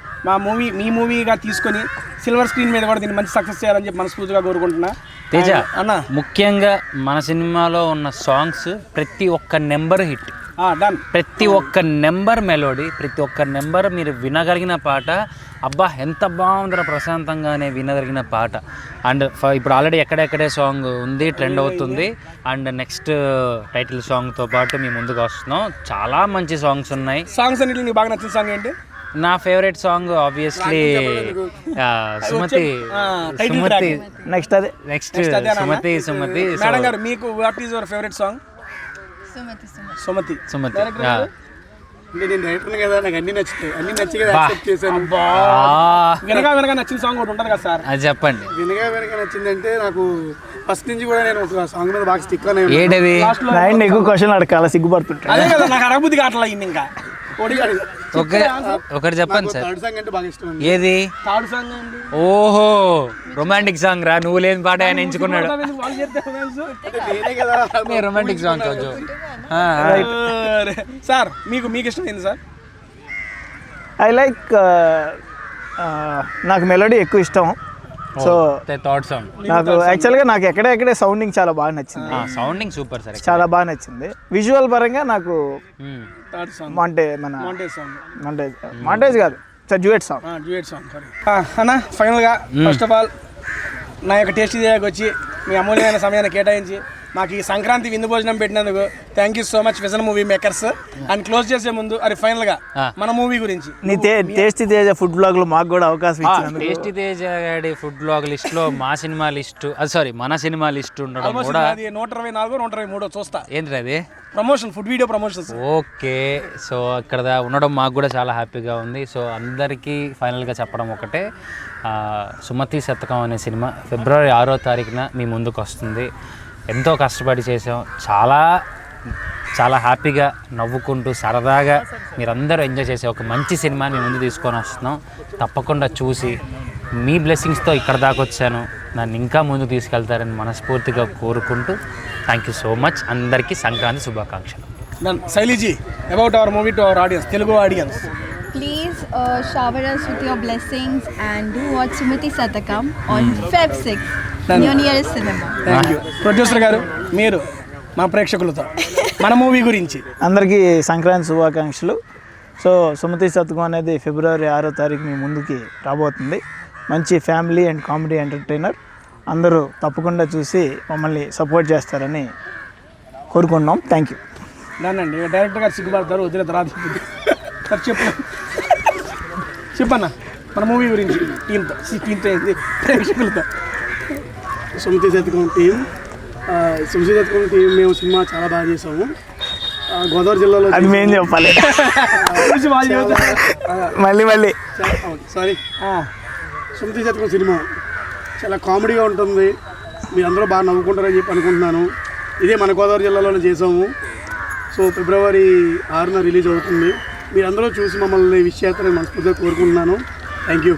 మీ మూవీగా తీసుకొని సిల్వర్ స్క్రీన్ మీద కూడా దీన్ని మంచి సక్సెస్ చేయాలని చెప్పి మనస్ఫూర్తిగా కోరుకుంటున్నా. తేజ అన్న, ముఖ్యంగా మన సినిమాలో ఉన్న సాంగ్స్ ప్రతి ఒక్క నెంబర్ హిట్, ప్రతి ఒక్క నెంబర్ మెలోడీ, ప్రతి ఒక్క నెంబర్ మీరు వినగలిగిన పాట. అబ్బా ఎంత బాగుందిరా, ప్రశాంతంగానే వినగలిగిన పాట. అండ్ ఇప్పుడు ఆల్రెడీ ఎక్కడెక్కడే సాంగ్ ఉంది, ట్రెండ్ అవుతుంది. అండ్ నెక్స్ట్ టైటిల్ సాంగ్తో పాటు మీ ముందుకు వస్తున్నాం. చాలా మంచి సాంగ్స్ ఉన్నాయి. సాంగ్స్ అన్నింటిలో నీకు బాగా నచ్చిన సాంగ్ ఏంటి? నా favourite song obviously Sumathi. Next Sumathi. Madam గారు, మీకు what is your favourite song? Sumathi. నేను డైరెక్టర్ కదా, నాకు అన్ని నచ్చుతాయి, అన్ని నచ్చి యాక్సెప్ట్ చేశాను. వినగా నచ్చిన సాంగ్ ఒకటి ఉంటుంది కదా సార్, అది చెప్పండి. వినగా నచ్చిందంటే నాకు ఫస్ట్ నుంచి కూడా నేను ఒక సాంగ్ మీద బాగా స్టిక్ అనే. ఏడది? ఎక్కువ క్వశ్చన్ అడగాల, సిగ్గుపడుతుంటా. అదే కదా నాకు అడగబుద్ధి కావట్లా ఇంకా. ఒకటి చెప్పండి సార్. థర్డ్ సాంగ్ అంటే బాగా ఇష్టం. ఏది? థర్డ్ సాంగ్ అండి. ఓహో, రొమాంటిక్ సాంగ్ రా, నువ్వు లేని పాట ఆయన ఎంచుకున్నాడు. రొమాంటిక్ సాంగ్ సార్, మీకు ఇష్టం ఏంది సార్? ఐ లైక్, నాకు మెలోడీ ఎక్కువ ఇష్టం. సో థర్డ్ సాంగ్ నాకు యాక్చువల్గా నాకు ఎక్కడెక్కడే సౌండింగ్ చాలా బాగా నచ్చింది. సౌండింగ్ సూపర్ సార్, చాలా బాగా నచ్చింది. విజువల్ పరంగా నాకు అంటే మన మాంటేజ్ కాదు సార్, డ్యూయట్ సాంగ్. అన్న, ఫైనల్గా ఫస్ట్ ఆఫ్ ఆల్ నా యొక్క టేస్ట్ చేయడానికి వచ్చి మీ అమూల్యమైన సమయాన్ని కేటాయించి మాకు ఈ సంక్రాంతి విందు భోజనం పెట్టినందుకు thank you so much vision movie makers. And close చేసే ముందు అది ఫైనల్గా మన మూవీ గురించి నీ టేస్టీ తేజ ఫుడ్ బ్లాగ్ లో మాకు కూడా అవకాశం ఇచ్చినందుకు టేస్టీ తేజ గారి ఫుడ్ బ్లాగ్ లిస్ట్లో మా సినిమా లిస్టు మన సినిమా లిస్ట్ ఉండడం కూడా 124 123 చూస్తా. ఏంటి అది promotion, food video promotions. Okay, so ఇక్కడ ఉండడం మాకు కూడా చాలా హ్యాపీగా ఉంది. సో అందరికీ ఫైనల్గా చెప్పడం ఒకటే, సుమతి శతకం అనే సినిమా ఫిబ్రవరి 6వ తారీఖున మీ ముందుకు వస్తుంది. ఎంతో కష్టపడి చేసాం, చాలా హ్యాపీగా నవ్వుకుంటూ సరదాగా మీరందరూ ఎంజాయ్ చేసే ఒక మంచి సినిమాని మీ ముందు తీసుకొని వస్తున్నాం. తప్పకుండా చూసి మీ బ్లెస్సింగ్స్తో ఇక్కడ దాకా వచ్చాను, నన్ను ఇంకా ముందు తీసుకెళ్తారని మనస్ఫూర్తిగా కోరుకుంటూ థ్యాంక్ యూ సో మచ్. అందరికీ సంక్రాంతి శుభాకాంక్షలు. Shailiji, about our movie to our audience, Telugu audience. Please shower us with your blessings and do watch Sumati Satakam on Feb 6th in your nearest cinema. Thank you. Producer గారు, మీరు మా ప్రేక్షకులతో మన మూవీ గురించి. అందరికీ సంక్రాంతి శుభాకాంక్షలు. సో సుమతి శతకం అనేది ఫిబ్రవరి 6వ తారీఖు మీ ముందుకి రాబోతుంది. మంచి ఫ్యామిలీ అండ్ కామెడీ ఎంటర్టైనర్. అందరూ తప్పకుండా చూసి మమ్మల్ని సపోర్ట్ చేస్తారని కోరుకుంటున్నాం. Thank you. దానండి డైరెక్టర్ గారు సిగ్గుపడతారు, వదిలే తర్వాత సార్ చెప్పన్నా మన మూవీ గురించి టీంతో ఏంటి ప్రేక్షకులతో. సుమతి శతకం టీం మేము సినిమా చాలా బాగా చేసాము. గోదావరి జిల్లాలో అది మేము చెప్పాలి. మళ్ళీ సారీ, సుమతి శతకం సినిమా చాలా కామెడీగా ఉంటుంది. మీరందరూ బాగా నవ్వుకుంటారని చెప్పి అనుకుంటున్నాను. ఇదే మన గోదావరి జిల్లాలోనే చేసాము. సో ఫిబ్రవరి 6న రిలీజ్ అవుతుంది. మీరందరూ చూసి మమ్మల్ని విష్ చేస్తారని మనస్ఫూర్తిగా కోరుకుంటున్నాను. Thank you.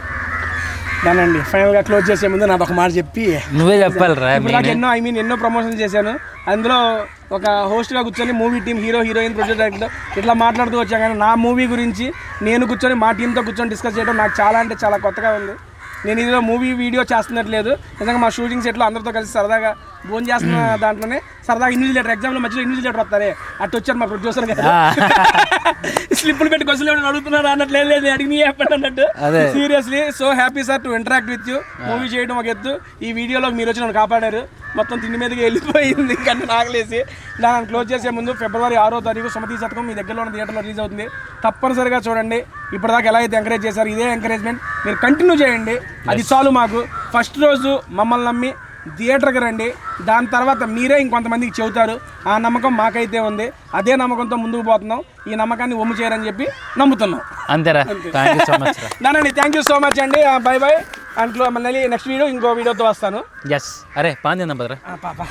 దానండి ఫైనల్గా క్లోజ్ చేసే ముందు నాకు ఒక మాట చెప్పి నువ్వే చెప్పాలిరా. నాకు ఎన్నో ప్రమోషన్ చేశాను. అందులో ఒక హోస్ట్గా కూర్చొని movie team, heroine, producer, director ఇట్లా మాట్లాడుతూ వచ్చాను. కానీ నా మూవీ గురించి నేను కూర్చొని మా టీంతో కూర్చొని డిస్కస్ చేయడం నాకు చాలా కొత్తగా ఉంది. నేను ఇందులో మూవీ వీడియో చేస్తున్నట్లేదు, నిజంగా మా షూటింగ్ సెట్లో అందరితో కలిసి సరదాగా భోజనం చేస్తున్న దాంట్లోనే సరదాగా ఇన్విజిలేటర్ ఎగ్జామ్లో మధ్యలో ఇన్విజిలేటర్ వస్తారే అటు వచ్చారు మా ప్రొడ్యూసర్ గారు. స్లిప్పులు పెట్టి క్వశ్చన్లు ఏమైనా అడుగుతున్నారు అన్నట్లు, లేదు అడిగి చెప్పండి అన్నట్టు. Seriously so happy sir to interact with you. Movie చేయడం ఒక ఎత్తు, ఈ వీడియోలో మీరు వచ్చి నన్ను కాపాడారు. మొత్తం తిండి మీదకి వెళ్ళిపోయింది కంటే నాగలేసి. దాన్ని క్లోజ్ చేసే ముందు ఫిబ్రవరి 6వ తారీఖు సుమతి శతకం మీ దగ్గరలో ఉన్న థియేటర్లో రిలీజ్ అవుతుంది. తప్పనిసరిగా చూడండి. ఇప్పటిదాకా ఎలా అయితే ఎంకరేజ్ చేశారు, ఇదే ఎంకరేజ్మెంట్ మీరు కంటిన్యూ చేయండి. అది చాలు మాకు. ఫస్ట్ రోజు మమ్మల్ని నమ్మి థియేటర్కి రండి, దాని తర్వాత మీరే ఇంకొంతమందికి చెబుతారు. ఆ నమ్మకం మాకైతే ఉంది. అదే నమ్మకంతో ముందుకు పోతున్నాం. ఈ నమ్మకాన్ని ఒమ్ము చేయరని చెప్పి నమ్ముతున్నాం. అంతేరా. Thank you so much. దానండి థ్యాంక్ యూ సో మచ్ అండి. Bye bye. అంట్లో మళ్ళీ నెక్స్ట్ వీడియో ఇంకో వీడియోతో వస్తాను. ఎస్. అరే పాంది పదరా పాప.